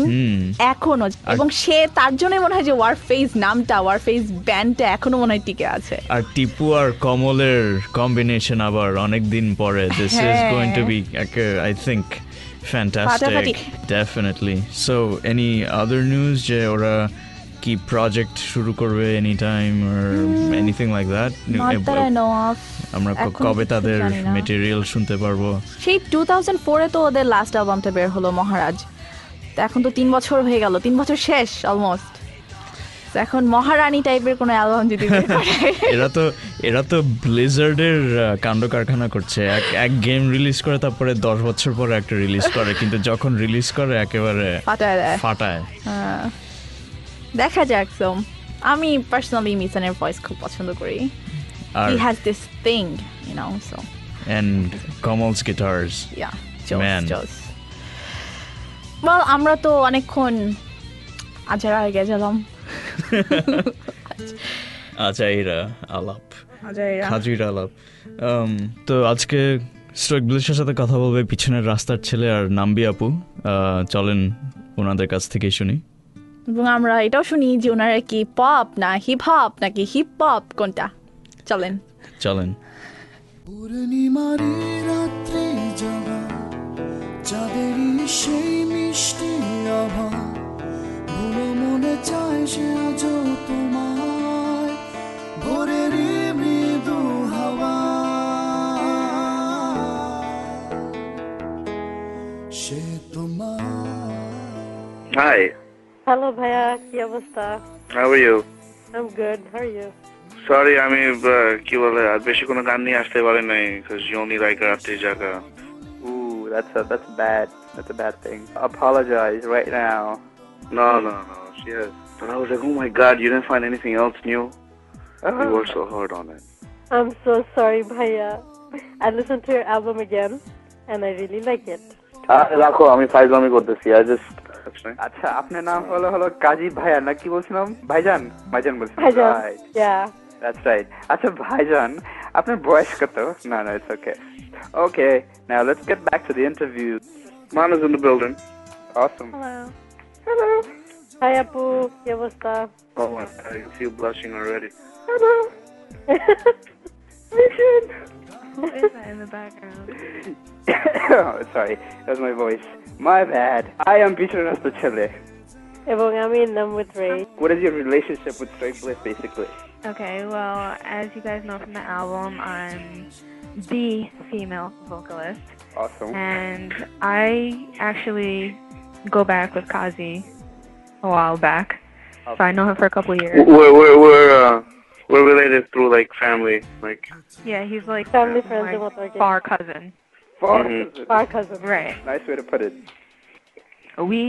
এখনো, এবং সে তার জন্যই মনে হয় যে ওয়ারফেজ নামটা, ওয়ারফেজ ব্যান্ডটা এখনো মনে হয় টিকে আছে। আর টিপু আর কমলের কম্বিনেশন আবার অনেকদিন পরে, this is going to be I think fantastic, definitely. So any other news যে ওরা কি প্রজেক্ট শুরু করবে any time or anything like that? Not that I know of. আমরা কবে তাদের ম্যাটেরিয়াল শুনতে পারবো? সেই 2004-এ তো ওদের লাস্ট অ্যালবামটা বের হলো মহারাজ, তো এখন তো 3 বছর হয়ে গেল, 3 বছর শেষ অলমোস্ট। এখন মহারানী টাইপের কোনো অ্যালবাম যদি বের করে। এরা তো ব্লিজার্ডের কাণ্ড কারখানা করছে, এক গেম রিলিজ করে তারপরে 10 বছর পরে একটা রিলিজ করে, কিন্তু যখন রিলিজ করে একেবারে ফাটায়। দেখা যাক। সো আমি পার্সোনালি মিশনের ভয়েস খুব পছন্দ করি। He has this thing, you know, so. And Kamal's guitars. Yeah, Man. Well, আমরা তো অনেকক্ষণ আজারা হয়ে গেছিলাম। আজাইরা আলাপ। তো আজকে স্টোইক ব্লিসের সাথে কথা বলবে পিছনের রাস্তার ছেলে আর নাম্বি আপু। চলেন ওনাদের কাছ থেকে শুনি। এবং আমরা এটাও শুনি যে ওনারা কি পপ না হিপ হপ নাকি হিপ হপ কোনটা। চলেন। পূর্ণিমারি রাত্রি জাগা চাঁদেরই সেই মিষ্টি আভা ভুলো মনে চায় সে আজও তোমায় ভোরেরই মৃদু হাওয়া সে তোমার। Hi. হ্যালো ভাইয়া, কি অবস্থা? How are you? I'm good. How are you? Sorry, আমি কি বলে আর বেশি কোনো গান নিয়ে আসতে পারি নাই because you only like রাত্রি জাগা. Ooh, that's bad. That's a bad thing. Apologize right now. No. She has. But I was like, oh my God, you didn't find anything else new? You worked so hard on it. I'm so sorry, Bhaiya. I listened to your album again, and I really like it. রাখো, আমি ফাইজলামি করতেছি. আচ্ছা, আপনার নাম হলো কাজী ভাইয়া না কি বলছিলাম? ভাইজান বলছিলাম। Right. Yeah. That's right. আচ্ছা ভাইজান, আপনার বয়স কত? No, it's okay. Okay, now let's get back to the interview. Mana's in the building. Awesome. Hello. Hi, Apu. কি অবস্থা? Oh my God, I can see you blushing already. Hello. Who is that in the background? Oh, sorry, that was my voice. My bad. I am Peter Chile. এবং আমি নাম with Ray. What is your relationship with Stoic Bliss, basically? Okay, well, as you guys know from the album, I'm the female vocalist. Awesome. And I actually go back with Kazi a while back. So I know him for a couple of years. We're related through like family, like. Yeah, he's like Family friends my and what are far cousin. Far cousin. Right. Nice way to put it. We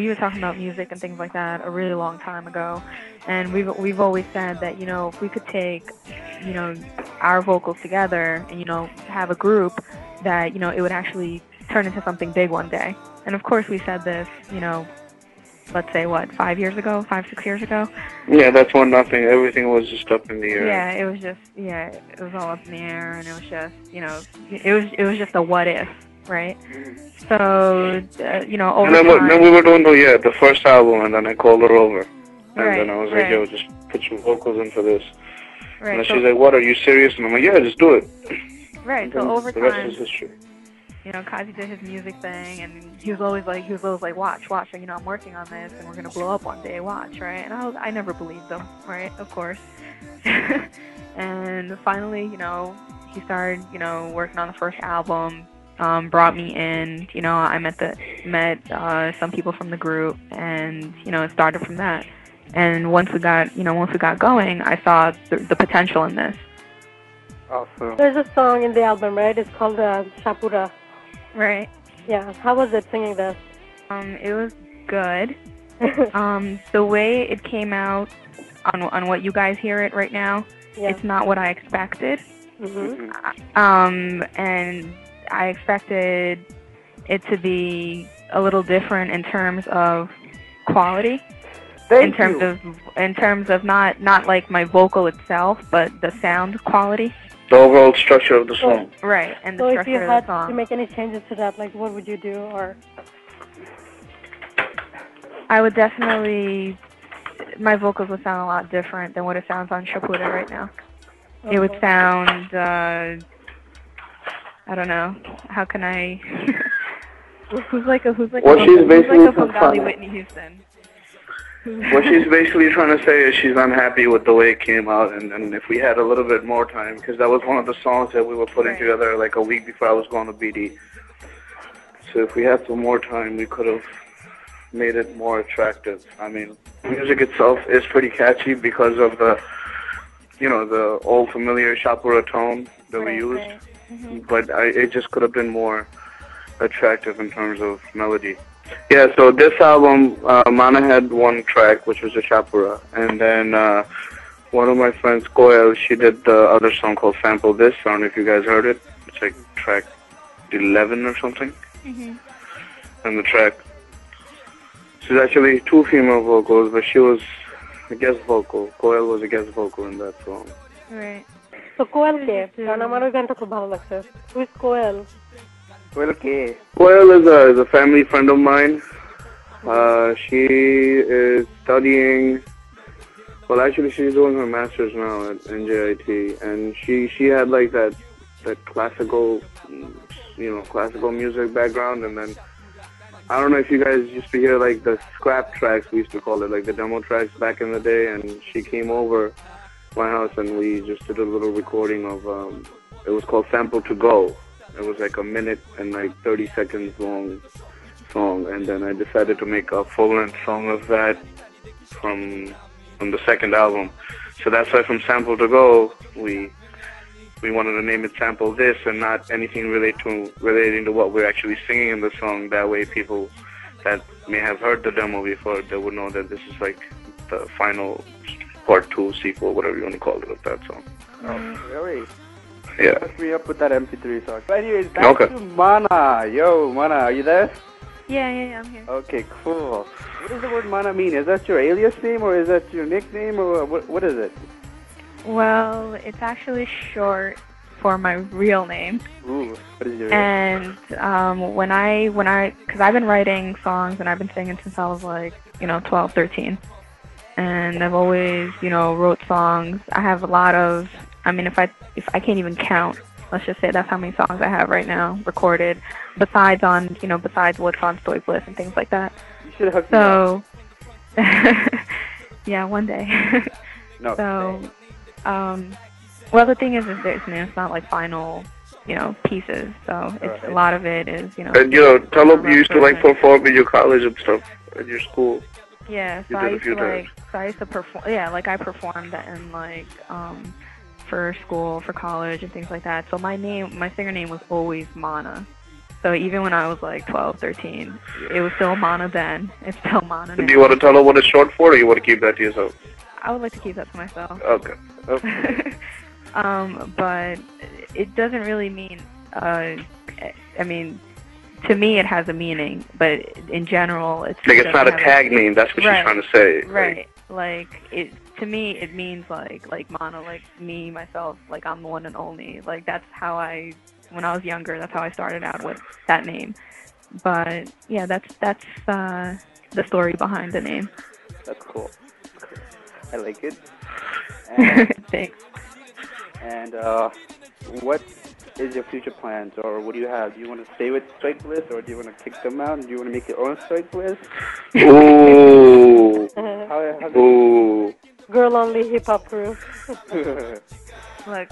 were talking about music and things like that a really long time ago, and we've always said that if we could take our vocals together and have a group that it would actually turn into something big one day. And of course we said this let's say 5 years ago, 5-6 years ago. Yeah, that's 1-0. Everything was just up in the air. Yeah, it was all up in the air, and it was just it was just a what if, right? So over and then we were doing the first album, and then I called her over, and then I was like, yo, just put some vocals in for this. Right. And she's like, what, are you serious? And I'm like, yeah, just do it. Right. So over the time, rest is history. Kazi did his music thing, and he was always like, watch, I'm working on this, and we're gonna blow up one day, watch, right? And I never believed him, right? Of course. And finally, he started, working on the first album, brought me in, I met some people from the group, and, it started from that. And once we got going, I saw the potential in this. Awesome. There's a song in the album, right? It's called Shapura. Right. Yeah. How was it singing this? It was good. The way it came out on what you guys hear it right now, it's not what I expected. And I expected it to be a little different in terms of quality. In terms of not like my vocal itself, but the sound quality. The overall structure of the song. Right, and the so structure of the song. So if you had to make any changes to that, like what would you do, or? I would definitely, my vocals would sound a lot different than what it sounds on Shapura right now. Okay. It would sound, I don't know, how can I, who's like a Bengali Whitney Houston? What she's basically trying to say is she's unhappy with the way it came out, and if we had a little bit more time, because that was one of the songs that we were putting together like a week before I was going to BD. So if we had some more time, we could have made it more attractive. I mean, music itself is pretty catchy because of the, the old familiar Shapura tone that we used. Right. Mm-hmm. But it just could have been more attractive in terms of melody. Yeah, so this album, Mana had one track, which was a Shapura, and then one of my friends, Koel, she did the other song called Sample This. I don't know if you guys heard it. It's like track 11 or something. Mm-hmm. And the track, she's actually 2 female vocals, but she was a guest vocal. Koel was a guest vocal in that song. Right. So Koel কে? কারণ আমার ওই গানটা খুব ভালো লাগছে. Who is Koel? Koel K? Koel is a family friend of mine. She is studying. Well, actually, she's doing her master's now at NJIT, and she had like that classical, classical music background, and then I don't know if you guys used to hear like the scrap tracks, we used to call it, like the demo tracks back in the day, and she came over my house and we just did a little recording of it was called Sample to Go. It was like a minute and like 30 seconds long song, and then I decided to make a full-length song of that from the second album. So that's why from Sample to Go we wanted to name it Sample This and not anything relating to what we're actually singing in the song. That way people that may have heard the demo before, they would know that this is like the final part 2 sequel, whatever you want to call it, of that song. Oh, really? Yeah. Let's re up with that MP3 song. But anyways, back to Mana. Yo, Mana, are you there? Yeah, I'm here. Okay, cool. What does the word Mana mean? Is that your alias name or is that your nickname or what is it? Well, it's actually short for my real name. Ooh, what is your And because I've been writing songs and I've been singing since I was like, 12, 13. And I've always, wrote songs. I have a lot of, if I can't even count, let's just say that's how many songs I have right now recorded, besides what's on Stoic Bliss and things like that. You should have hooked me up. Yeah, one day. No. So, well, the thing is it's not like final, pieces. So it's a lot of it is, And tell them you used to like perform in your college and stuff at your school. Yeah, so I used to perform. Yeah, like I performed in like for school, for college, and things like that. So my singer name was always Mana. So even when I was like 12, 13, it was still Mana then. It's still Mana now. Do you want to tell them what it's short for, or you want to keep that to yourself? I would like to keep that to myself. Okay. But it doesn't really mean. To me, it has a meaning, but in general, it's like it's not a tag name. That's what you're trying to say. Right. Like to me, it means like Mana, like me, myself, like I'm the one and only. Like that's how when I was younger, that's how I started out with that name. But yeah, that's the story behind the name. That's cool. I like it. Thanks. And what is your future plans, or what do you have? Do you want to stay with Stoic Bliss, or do you want to kick them out? Do you want to make your own Stoic Bliss? Ooh. Ooh. Girl-only hip-hop crew. Look,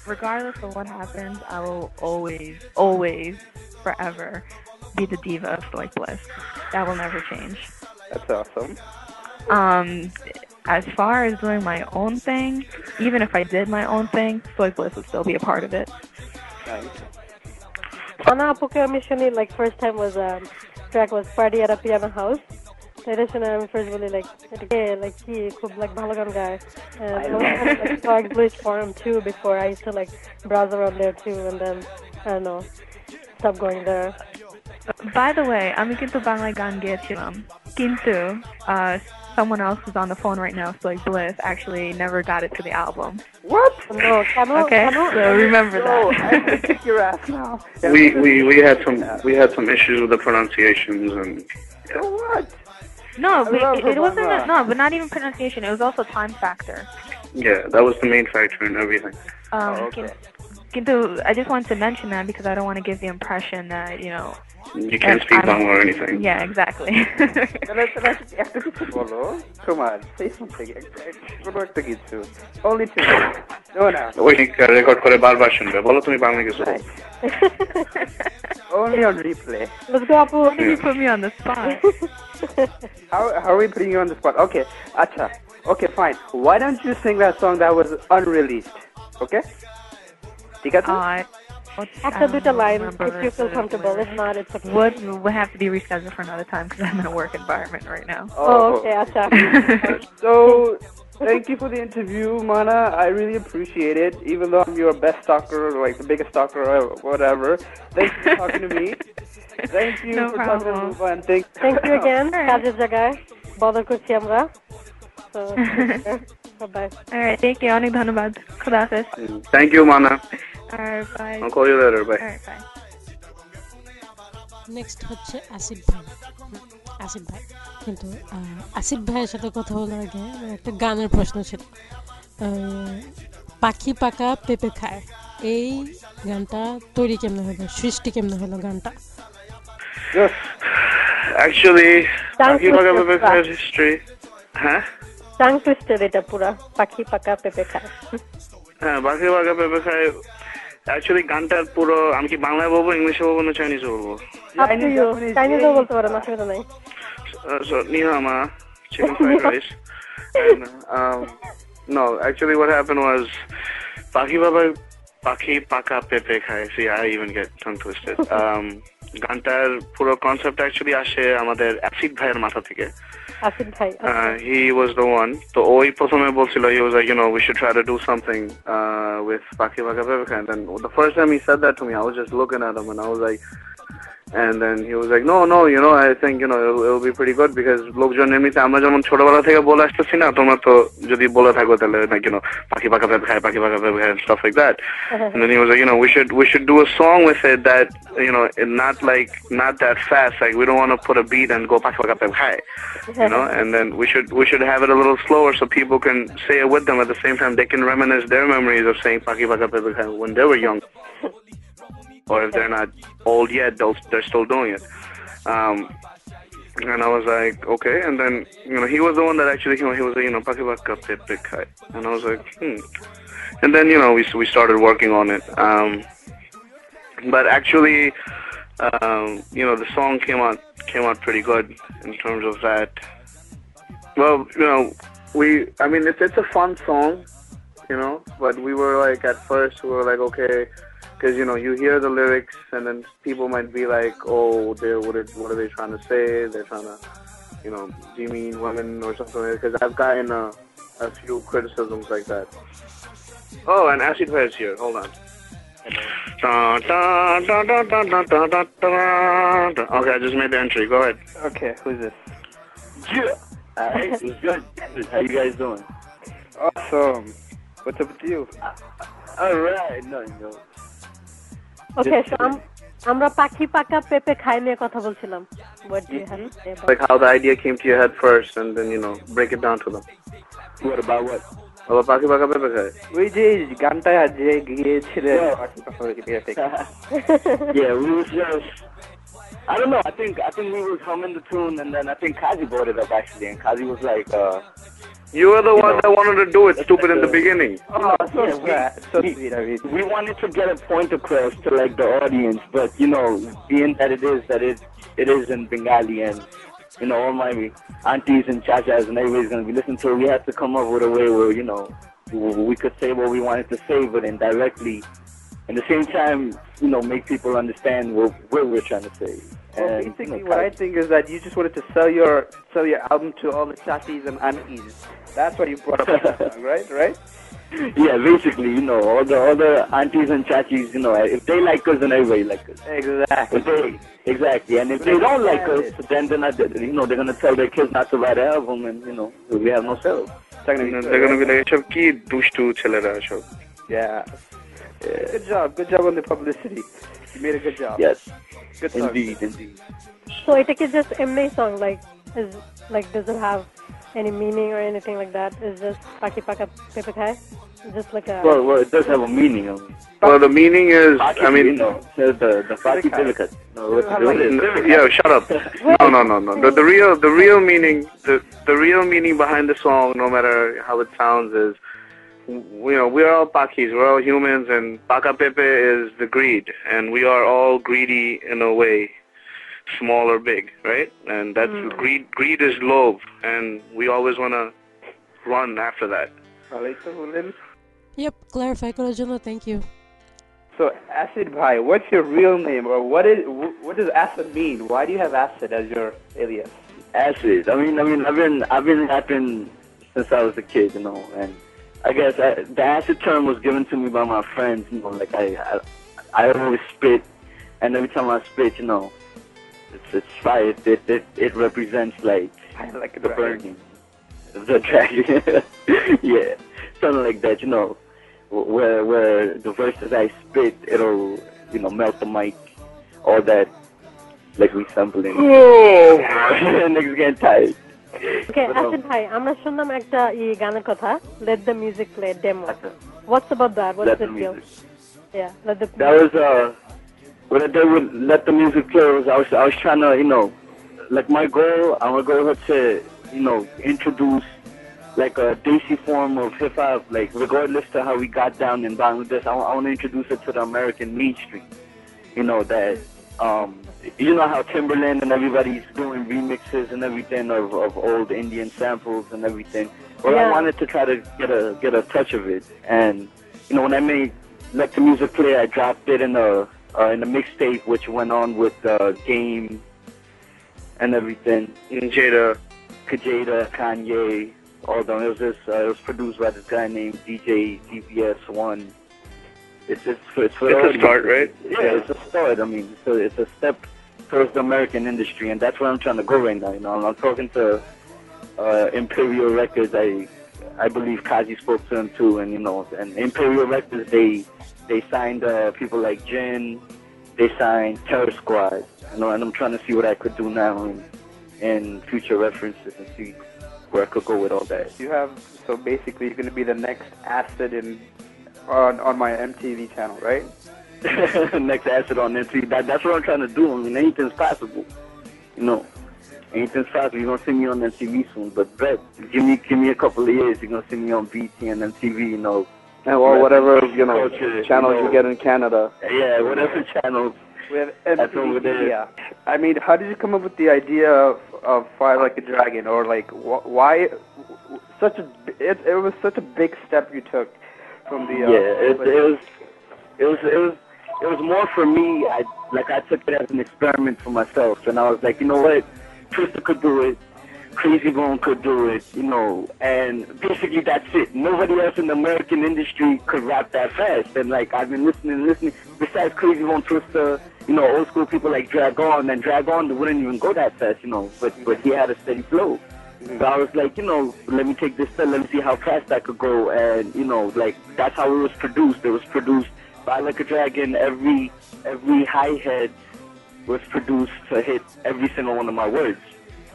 regardless of what happens, I will always, forever be the diva of Stoic Bliss. That will never change. That's awesome. As far as doing my own thing, even if I did my own thing, Stoic Bliss would still be a part of it. Nice. Ana apuke ami shuni like first time was track was Party at a Piano House. এটা শুনে আমি first বলি like কি খুব like ভালো গান গায়. And I was like Stoic Bliss forum too before. I used to like browse around there too, and then I don't know, stop going there. By the way, আমি কিন্তু বাংলা গান গেয়েছিলাম. কিন্তু someone else who's on the phone right now, Stoic Bliss, actually never got it to the album. What? No, okay, so remember that. I kick your ass now. We had some issues with the pronunciations and. So what? No, but it wasn't. But not even pronunciation. It was also time factor. Yeah, that was the main factor in everything. Okay. I just wanted to mention that because I don't want to give the impression that You can't speak Bangla or anything. Yeah, exactly. Come on, say something. Only two. No, no. ওই record করে বারবার শুনবে বলো তুমি বাংলা কিছু বলো। Only on replay. Let's go, Apu. You put me on the spot. How are we putting you on the spot? Okay, acha. Okay, fine. Why don't you sing that song that was unreleased? Okay? ঠিক আছে? After the line, if you feel comfortable. If not, it's okay. Would have to be rescheduled for another time because I'm in a work environment right now. Oh, okay, acha. So, thank you for the interview, Mana. I really appreciate it. Even though I'm your best stalker, like the biggest stalker or whatever. Thank you for talking to me. Thank you No for problem. talking to Mufa, and Thank you again. কাজের জায়গায় bother করছি আমরা. So, bye. All right, thank you. অনেক ধন্যবাদ. খুদা হাফেজ. Thank you, Mana. All right, bye. I'll call you later. Bye. All right, bye. Next হচ্ছে আসিফ ভাই। আসিফ ভাই কিন্তু আসিফ ভাইয়ের সাথে কথা বলার আগে একটা গানের প্রশ্ন ছিল। পাখি পাকা পেঁপে খায় এই গানটা তৈরি কেমনে হলো, সৃষ্টি কেমনে হলো গানটা? Actually, পাখি পাকা পেঁপে খায় history. হ্যাঁ? টাং টুইস্টেড এটা পুরা পাখি পাকা পেঁপে খায়। হ্যাঁ, পাখি পাকা পেঁপে খায়। Actually, গানটার পুরো আমি কি বাংলায় বলবো, ইংলিশে বলবো না চাইনিজে বলবো? চাইনিজও বলতে পারেন, অসুবিধা নাই। So, ni hao ma, chicken fried rice. And, no, actually what happened was Pakhi Paka Pepe Khai. See, I even get tongue twisted. গানটার পুরো কনসেপ্ট অ্যাকচুয়ালি আসে আমাদের অ্যাসিড ভাইয়ের মাথা থেকে। Acid Bhai. He was the one. So ওই প্রথমে বলছিল, he was like, we should try to do something with Pakhi Paka Pepe Khai. And then the first time he said that to me, I was just looking at him and I was like, and then he was like, no, I think, it'll be pretty good because লোকজন এমনিতে আমরা যেমন ছোটবেলা থেকে বলে আসতেছি না, তোমরা তো যদি বলে থাকো তাহলে like, পাখি পাকা পেঁপে খায়, পাখি পাকা পেঁপে খায়, and stuff like that. And then he was like, we should do a song with it that, not that fast. Like, we don't want to put a beat and go pakhi paka pepe khai, and then we should have it a little slower so people can say it with them at the same time. They can reminisce their memories of saying pakhi paka pepe khai when they were young. Or if they're not old yet, they're still doing it. And I was like, okay. And then, he was the one that actually, he was like, Pakhi Paka Pepe Khai. And I was like, And then, we started working on it. But actually, the song came out pretty good in terms of that. Well, it's a fun song, but we were like, at first, we were like, okay, because you hear the lyrics and then people might be like, oh, what are they trying to say? They're trying to demean women or something. Because I've gotten a few criticisms like that. Oh, and Acid Bhai is here. Hold on. Okay, I just made the entry. Go ahead. Okay, who's this? Yeah. Alright, it was good. How you guys doing? Awesome. What's up with you? Alright, no. Okay, so আমরা পাখি পাকা পেঁপে খাই নিয়ে কথা বলছিলাম. What do you have to say about like how the idea came to your head first and then break it down to them. What about what? About pakhi paka pepe khai. ওই যে গানটা যে গিয়েছিলেন পাখি পাকা পেঁপে খায়. Yeah, we was just I don't know, I think we were humming the tune and then I think Kazi brought it up actually and Kazi was like you were the one that wanted to do it stupid in the beginning. Oh, so sweet. We wanted to get a point across to like the audience, but being that it is in Bengali and all my aunties and chachas and everybody's gonna be listening to it, we had to come up with a way where we could say what we wanted to say, but indirectly, at the same time, make people understand what we're trying to say. Well, basically, what I think is that you just wanted to sell your album to all the chachis and aunties. That's what you brought up, right? Yeah, basically, all the aunties and chachis, if they like us, then everybody likes us. Exactly. And if they don't like us, then they're not, they're gonna tell their kids not to buy the album, and we have no sales. They're gonna be like, "Chab ki dushtu chelera shab." Yeah. Good job on the publicity. You made a good job. Yes. Good song. Indeed. So it is just MA song, does it have any meaning or anything like that? It's just Paki Paka Pepe Khai? Just like a. Well, it does have a meaning. I mean. Well, the meaning is, I mean, says the Faki Divika. No, what it is? Yeah, shut up. No. The real meaning, the real meaning behind the song, no matter how it sounds, is, we're all Pakis, we're all humans, and Paka Pepe is the greed, and we are all greedy in a way, small or big, right? And that's greed. Greed is love, and we always want to run after that. Yep, clarify করার জন্য thank you. So, Acid Bhai, what's your real name, or what does Acid mean? Why do you have Acid as your alias? Acid. I mean, I've been rapping since I was a kid, and I guess the acid term was given to me by my friends. Like I always spit, and every time I spit, it's fire. It represents like the burning, the dragon. Yeah, something like that. Where the verses I spit, it'll melt the mic, all that, like resampling. Niggas getting tired. Okay, Acid Bhai, আমরা শুনলাম একটা গানের কথা, Let the Music Play demo. What's about that? What's the deal? Yeah, let the. That was what I did with Let the Music Play was I was trying to like my goal was to introduce like a Desi form of hip hop, like regardless to how we got down in Bangladesh, I want to introduce it to the American mainstream. That you know how Timberland and everybody's doing remixes and everything of old Indian samples and everything. Well, I wanted to try to get a touch of it, and when I made Let the Music Play, I dropped it in a mixtape which went on with Game and everything. Jada, Kanye. Although it was produced by this guy named DJ DBS1. It's a start, right? Yeah, it's a start. I mean, it's a step towards the American industry, and that's where I'm trying to go right now. I'm talking to Imperial Records. I believe Kazi spoke to them too, and and Imperial Records they signed people like Jin, they signed Terror Squad, and I'm trying to see what I could do now in future references and see where I could go with all that. So basically you're going to be the next Acid on my MTV channel, right? Next Acid on MTV. That's what I'm trying to do. I mean, anything's possible. Anything's possible. You're going to see me on MTV soon, but Brett, give me a couple of years, you're going to see me on BT and MTV, or whatever, channels you get in Canada. Yeah, whatever channels. We have MTV. Yeah. I mean, how did you come up with the idea of Fire Like a Dragon, or like why it was such a big step you took from the it was more for me. I took it as an experiment for myself, and I was like, you know what, Twister could do it, Crazy Bone could do it, and basically that's it. Nobody else in the American industry could rap that fast, and like I've been listening. Besides Crazy Bone, Twister, old school people like Dragon, and Dragon wouldn't even go that fast, but he had a steady flow. So I was like, let me take this step, let me see how fast I could go, and like that's how it was produced. It was produced by Like a Dragon. Every hi-hat was produced to hit every single one of my words.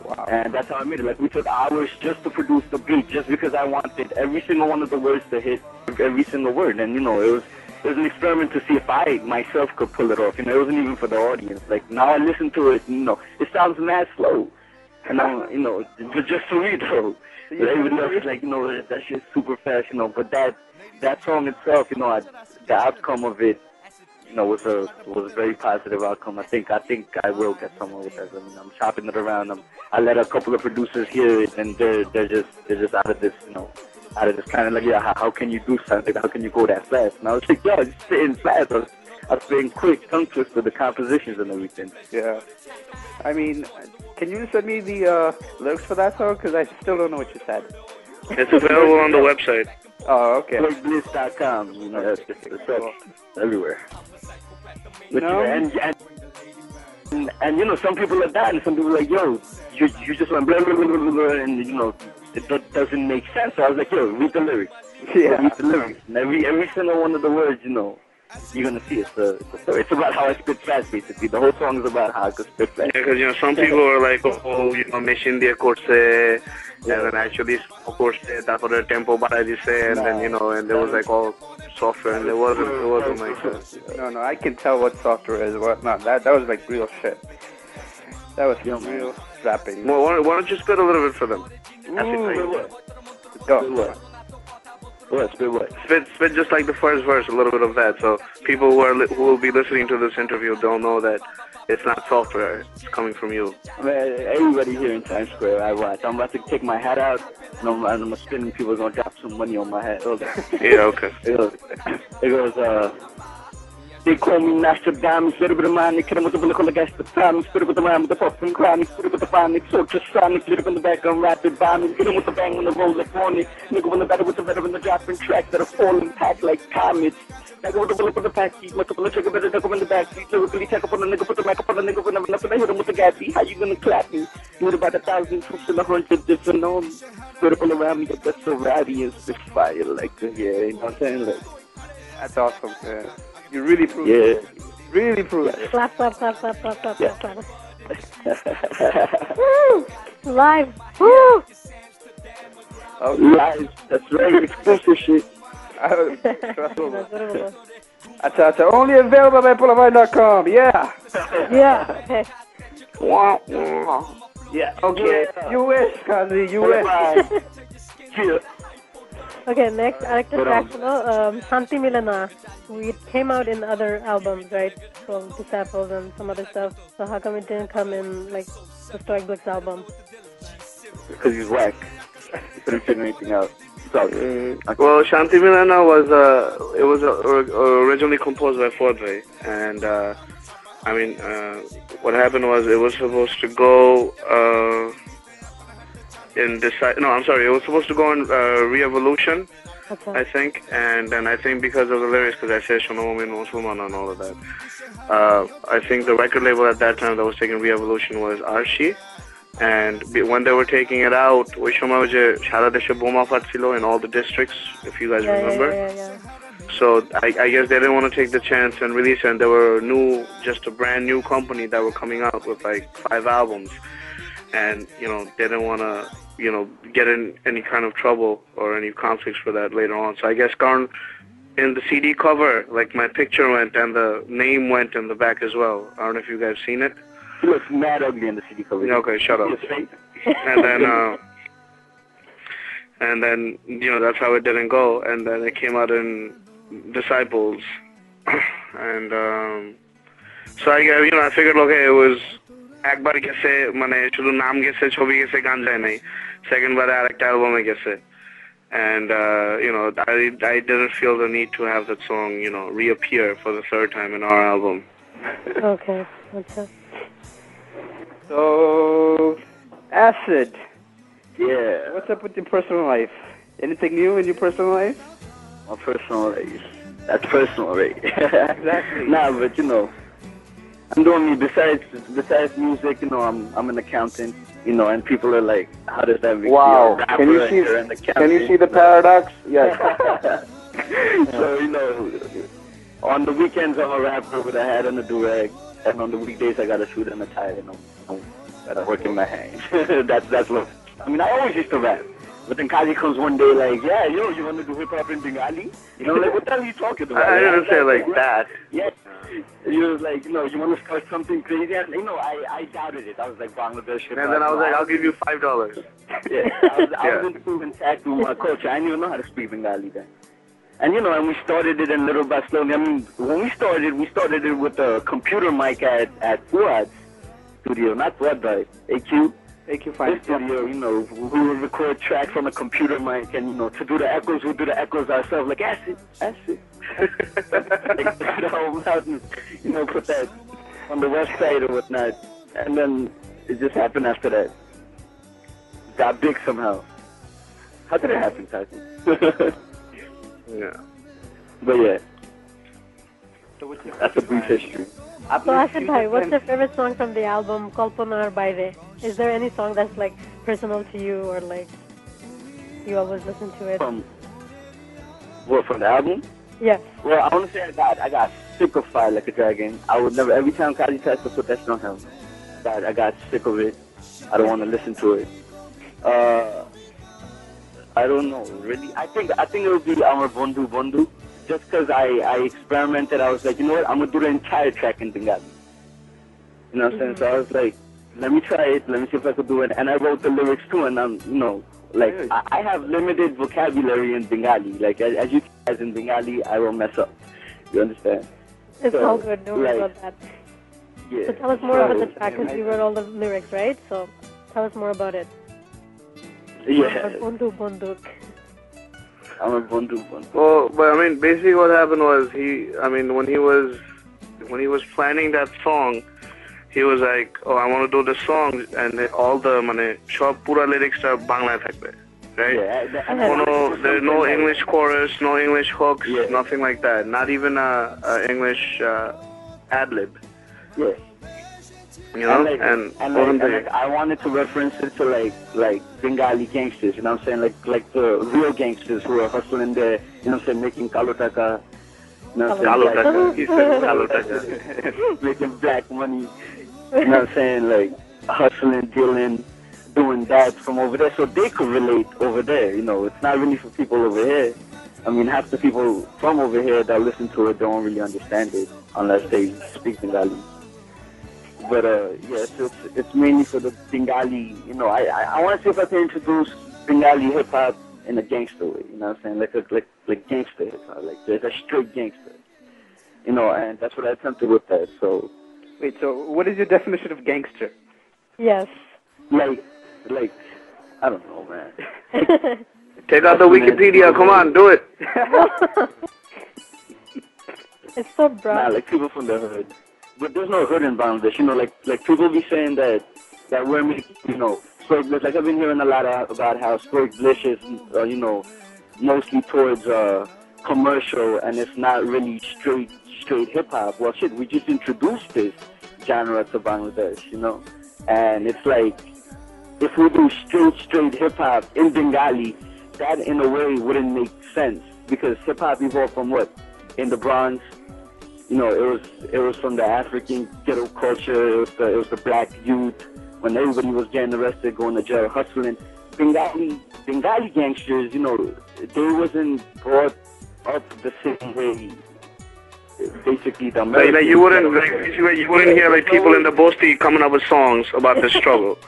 Wow. And that's how I made it. Like we took hours just to produce the beat, just because I wanted every single one of the words to hit every single word. And it was an experiment to see if I myself could pull it off. It wasn't even for the audience. Like now I listen to it, it sounds mad slow. And just to me though, everybody else is like, that shit's super fast, but that song itself, the outcome of it, was a very positive outcome. I think I will get somewhere with that. I mean, I'm shopping it around. I let a couple of producers hear it, and they're just out of this, out of this kind of like, yeah, how can you do something? How can you go that fast? And I was like, yo, just spitting fast. I was spitting quick, tongue twister, the compositions and everything. Yeah. I mean, can you send me the lyrics for that song? Because I still don't know what you said. It's available on the website. Oh, okay. Bliss.com. It's everywhere. And some people are that, and some people are like, yo, you just went blah, blah, blah, blah, blah, and it doesn't make sense. So I was like, yo, read the lyrics. Yeah. Read the lyrics. And every single one of the words, you're gonna see it's about how I spit fast, basically. The whole song is about how I could spit fast. Yeah, because some people are like, oh, machine দিয়ে করছে, and then actually করছে, তারপরে tempo বাড়ায় দিছে, and then and there was like all software, and it wasn't like that. No, I can tell what software is what not. That was like real shit. That was real rapping. Well, why don't you spit a little bit for them? Go. Spit just like the first verse, a little bit of that, so people who will be listening to this interview don't know that it's not software, it's coming from you. Man, everybody here in Times Square, I watch. I'm about to take my hat out, and I'm gonna spin, and people are gonna drop some money on my hat. Yeah, okay. It goes, they call me Nostradamus, little bit of mine, they kill them with the bullet, call the gas, the time, spit it with the rhyme, with the fucking crime, spit it with the phonic, ultrasonic, little bit in the background, rapid bombing, hit them with the bang when the roll like warning, nigga when the battle with the veteran, the dropping tracks that are falling packed like comets. Nigga with the bullet, put the pack seat, multiple trigger, better duck up in the back seat, lyrically check up on the nigga, put the mic up on the nigga, whenever nothing, I hit him with the gassy, how you gonna clap me? You with about 1,000 troops and 100 different arms, critical around me, that's so rowdy and spit fire, like, yeah, you know what I'm saying? Like, that's awesome, man. You really proved it. Really proved it. Clap. Woo! Live. Woo! Live. That's right. Exclusive shit. Acha. Only available at PoLaPaIn.com. Yeah. Yeah. Yeah. Okay. You wish, Kazi. You wish. Okay, next character track, Shanti Milana. It came out in other albums, right? From Disciples and some other stuff. So how come it didn't come in like the Stoic Bliss album? Because he's whack. He couldn't figure anything out. Well, Shanti Milana was originally composed by Fordre, and what happened was it was supposed to go it was supposed to go in Re-Evolution, I think, and then I think because of the lyrics, because I said Shonomi Musulman and all of that, I think the record label at that time that was taking Re-Evolution was Arshi, and when they were taking it out, ওই সময় যে সারা দেশে বোমা ফাটছিল in all the districts, if you guys remember. Yeah. So I guess they didn't want to take the chance and release it, and they were just a brand new company that were coming out with like 5 albums, and they didn't want to get in any kind of trouble or any conflicts for that later on. So I guess in the CD cover, like my picture went and the name went in the back as well. I don't know if you guys seen it. He looks mad ugly in the CD cover. Okay, shut up. And then that's how it didn't go, and then it came out in Disciples, and so I figured, okay, it was একবার গেছে, মানে শুধু নাম গেছে, ছবি গেছে, গান যায় নাই, সেকেন্ড বারে আরেকটা অ্যালবামে গেছে, and I didn't feel the need to have that song reappear for the third time in our album. Okay. So Acid, what's up with your personal life? Anything new in your personal life? My personal life, that's personal, right? Exactly. Nah, but I'm doing besides music, I'm an accountant, and people are like, how does that make wow. you a rapper? Can you see the paradox? Yes. So, on the weekends I'm a rapper with a hat and a do-rag, and on the weekdays I got a suit and a tie, that I work in my hands. That's what, I always used to rap. But then Kazi comes one day like, yeah, you want to do hip-hop in Bengali? Like, what the hell are you talking about? I didn't say like that. Yeah. You was like, you want to start something crazy? And, I doubted it. I was like, Bangladesh hip-hop. And then I was like, I'll give you $5. Yeah. I was improving tact with my culture. I didn't even know how to speak Bengali then. And, and we started it in little by slowly. When we started it with a computer mic at Fuad's studio. Not Fuad, but AQ. AQ5 studio, we would record tracks on a computer mic, and to do the echoes, we'd do the echoes ourselves, like acid. Like, the whole mountain, put that on the website or whatnot, and then it just happened after that. Got big somehow. How did it happen, Tyson? Yeah. But yeah, that's a brief history. So Ashid Bhai, what's your favorite song from the album Kalpanar Baire? Is there any song that's like personal to you, or like you always listen to it? From the album? Yes. Well, I want to say I got sick of Fire Like a Dragon. I would never, every time Kaji tries to put that shit on him, I got sick of it. I don't want to listen to it. I don't know, really. I think it would be Amar Bondu Bondu. Just because I experimented, I was like, you know what, I'm going to do the entire track in Bengali. You know what I'm saying? So I was like, let me try it, let me see if I could do it. And I wrote the lyrics too, and I'm, you know, like, I have limited vocabulary in Bengali. Like, as you guys in Bengali, I will mess up. You understand? It's all good, don't worry about that. Yeah. So tell us more about the track, because you wrote all the lyrics, right? So tell us more about it. Yeah. Bondu Bonduk. I'm a Bondu Bondu. Well, but I mean, basically what happened was when he was planning that song, he was like, oh, I want to do the song, and all the shop pura lyrics are Bangla thakbe, right? Yeah, there's no English chorus, no English hooks, nothing like that. Not even a English ad-lib. Yeah. You know, and I wanted to reference it to like Bengali gangsters, you know what I'm saying? Like the real gangsters who are hustling there, you know what I'm saying, making kalotaka, you know what I'm saying? Kalotaka. Making black money, you know what I'm saying? Like hustling, dealing, doing that from over there, so they could relate over there, you know. It's not really for people over here. I mean, half the people from over here that listen to it don't really understand it unless they speak Bengali. But it's mainly for the Bengali, you know. I want to see if I can introduce Bengali hip hop in a gangster way, you know what I'm saying? Like gangster hip hop, like there's a straight gangster, you know. And that's what I attempted with that. So wait, so what is your definition of gangster? Yes. Like I don't know, man. Take out the Wikipedia. Come on, do it. It's so broad. Nah, like people from the hood. But there's no hood in Bangladesh, you know. Like people be saying that we're making, you know, Stoic Bliss. Like I've been hearing a lot about how Stoic Bliss is, you know, mostly towards commercial, and it's not really straight hip hop. Well, shit, we just introduced this genre to Bangladesh, you know. And it's like, if we do straight hip hop in Bengali, that in a way wouldn't make sense, because hip hop evolved from what? In the Bronx. You know, it was from the African ghetto culture. It was the black youth when everybody was getting arrested, going to jail, hustling. Bengali gangsters, you know, they wasn't brought up the same way. Basically, the American. Like you wouldn't hear like people in the Bosti coming up with songs about the struggle.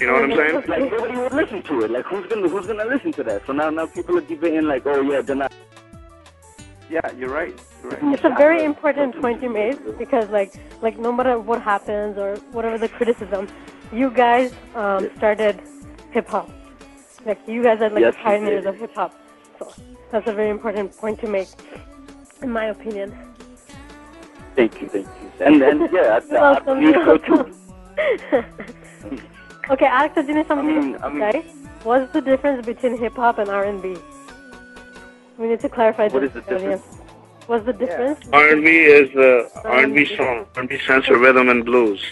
You know what I'm saying? Like nobody would listen to it. Like who's gonna listen to that? So now people are debating like, oh yeah, they're not. Yeah, you're right. It's a very important point you made, because like no matter what happens or whatever the criticism, you guys started hip hop. Like you guys are like the pioneers of hip hop. So that's a very important point to make, in my opinion. Thank you. And yeah, I believe so too. Okay, Alex, you know something, right? What's the difference between hip hop and R&B? We need to clarify this. What is the difference? What's the difference? R&B is the R&B song. R&B stands for rhythm and blues.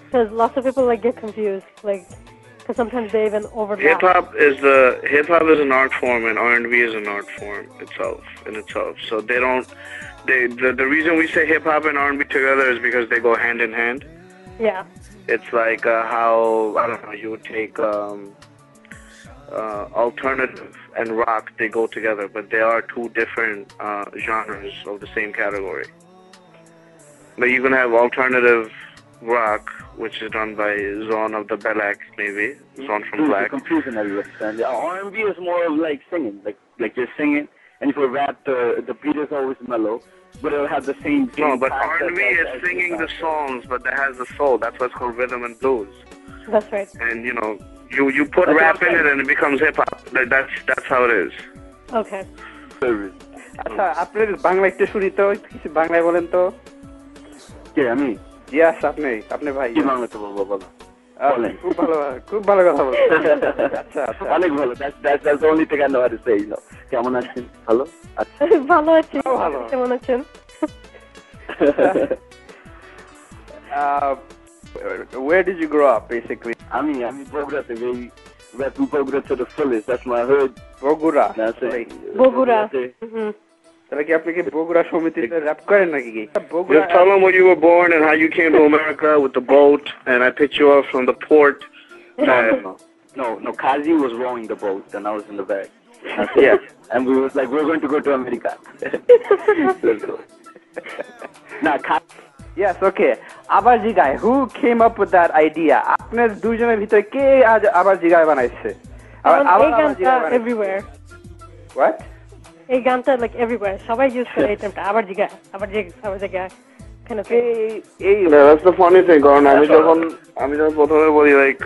Because lots of people like get confused, like, because sometimes they even overlap. Hip hop is an art form, and R&B is an art form itself. So they don't. The reason we say hip hop and R&B together is because they go hand in hand. Yeah. It's like how, I don't know, you would take alternative and rock, they go together, but they are two different genres of the same category. But you can have alternative rock, which is done by Zon of the Belak, maybe. Zon from Black. You're confusing everybody. R&B is more of like singing, like you're singing, and for rap, the beat is always mellow, but it'll have the same. No, but R&B is singing the songs, but that has the soul. That's what's called rhythm and blues. That's right. And you know, you put rap in it and it becomes hip hop. That's how it is. Okay. আচ্ছা আপনার বাংলা একটু শুনি তো, কিছু বাংলায় বলেন তো। কে আমি? Yes, আপনি ভাই। কি বাংলা তো বলবো বলো। খুব ভালো কথা বলছেন। আচ্ছা অনেক ভালো। That's the only thing I know how to say, you know. কেমন আছেন? ভালো? আচ্ছা। ভালো আছি। কেমন আছেন? Where did you grow up, basically? আমি বগুড়াতে, baby. Rapping Bogura to the fullest. That's my hood. Bogura. Bogura. তাহলে কি আপনি কি বগুড়া সমিতিতে র‍্যাপ করেন নাকি কি? Just tell them where you were born and how you came to America with the boat, and I picked you up from the port. No, Kazi was rowing the boat and I was in the back. Yes, and we was like, we're going to go to America. Let's go. Now, Yes, okay. আবার জিগায়, who came up with that idea? আপনার দুইজনের ভিতরে কে আজ আবার জিগায় বানাইছে? এই গানটা everywhere. What? এই গানটা like everywhere. সবাই ইউজ করে এই টার্মটা আবার জিগায়, আবার জিগায়. Kind of thing. That's the funny thing, কারণ আমি যখন প্রথমে বলি like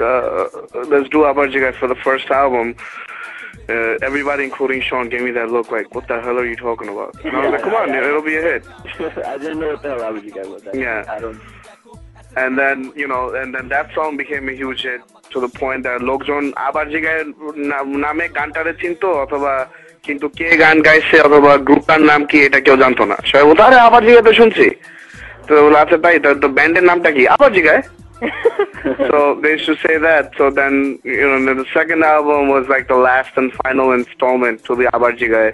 let's do আবার জিগায় for the first album. Everybody, including Sean, gave me that look like, what the hell are you talking about? And I was like, come on, it'll be a hit. I didn't know what the hell I was was. Yeah. And then, that song became a huge hit to the point that লোকজন আবার জিগায় নামে গানটারে চিনতো অথবা কিন্তু কে গান গাইছে অথবা গ্রুপটার নাম কি এটা কেউ জানতো না। সবাই বলতো আরে আবার জিগায় তো শুনছি। তো আচ্ছা তাই তো ব্যান্ডের নামটা কি? আবার জিগায়। So they used to say that. So then, the second album was like the last and final installment to the Abar Jigai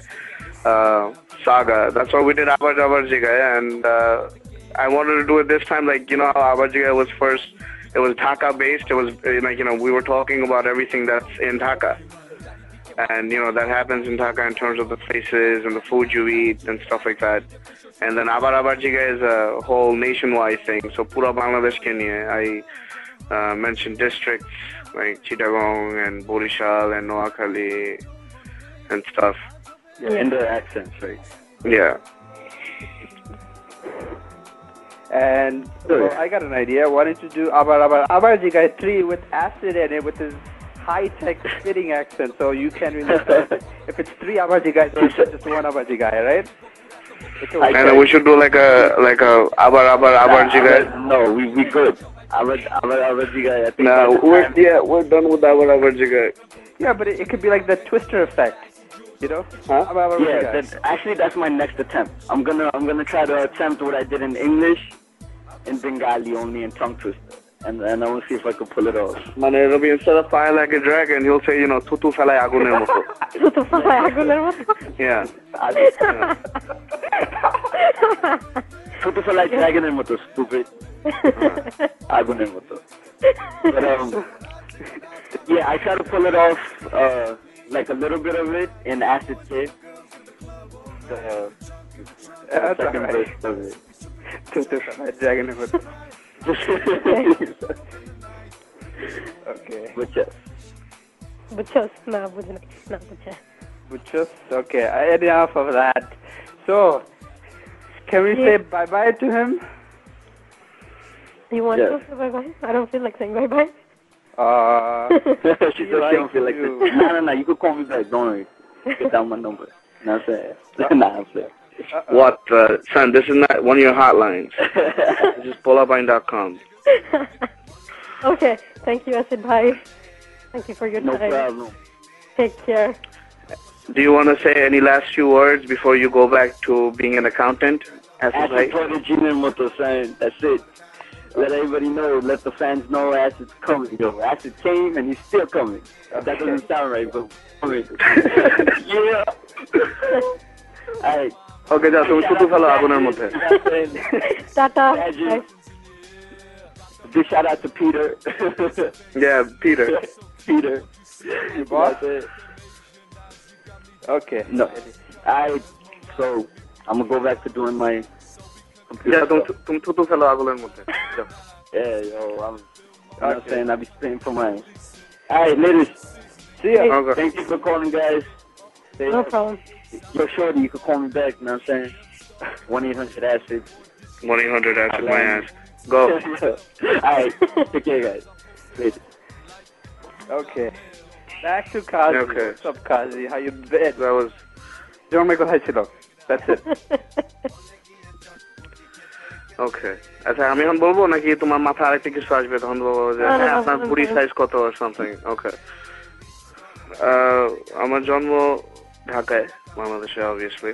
saga. That's why we did Abar Jigai, and I wanted to do it this time. Like, how Abar Jigai was first. It was Dhaka based. It was we were talking about everything that's in Dhaka, and that happens in Dhaka in terms of the places and the food you eat and stuff like that. And then Abar Jigai is a whole nationwide thing. So pura Bangladesh ke niye. I mentioned districts like Chittagong and Borishal and Noakhali and stuff. Yeah, in their accents, right? Yeah. And I got an idea. Why don't you do Abar Jigai 3 with acid in it with his high-tech spitting accent, so you can really tell if it's 3 Abar Jigais or just 1 Abar Jigai, right? And we should do like a Abar Jigai. No, we could. Abar Jigai. I think we're done with Abar Jigai. Yeah, but it could be like the Twister effect, Huh? Actually, that's my next attempt. I'm gonna try to attempt what I did in English, in Bengali only, in tongue twister, and I want to see if I could pull it off. Man, it'll be instead of fire like a dragon, he'll say, tutu falai aguner moto. Tutu falai aguner moto. Yeah. Tutu falai dragoner moto, stupid. Aguner moto. But I try to pull it off. Like a little bit of it in acid tape. Second verse of it. Okay. Butchos. Okay, I had enough of that. So, can we say bye-bye to him? You want to say bye-bye? I don't feel like saying bye-bye. She said she don't feel like this. No, you could call me back, don't worry. Get down my number. Nah, I'm saying. What, son, this is not one of your hotlines. This is PoLaPaIn.com. Okay, thank you, Acid Bhai. Thank you for your time. No problem. Take care. Do you want to say any last few words before you go back to being an accountant? Acid Moto, son. That's it. Let everybody know, let the fans know Acid's coming, Acid came and he's still coming. That doesn't sound right, but coming. Yeah. Alright. Okay, just tutu falo aguner moddhe. Tata. Big shout out to Peter. Yeah, Peter. Your boss? Okay. No. Alright, so I'm gonna go back to doing my Yeah, tum tutu falo aguner moddhe. Yeah, I'm not saying I'll be spitting for mine. Alright, ladies. See ya. Okay. Thank you for calling, guys. No problem. Yo, Shorty, you can call me back, you know what I'm saying? 1-800-ACID. 1-800-ACID my ass. Go. Alright, take care, guys. Later. Okay. Back to Kazi. Okay. What's up, Kazi? How you been? That was... John Michael Hachilo. That's it. Okay. আচ্ছা আমি এখন বলবো নাকি তোমার মাথা আরেকটা কিছু আসবে তখন বলবো যে আপনার বুড়ি সাইজ কত or something. Okay. আমার জন্ম ঢাকায়, বাংলাদেশে obviously.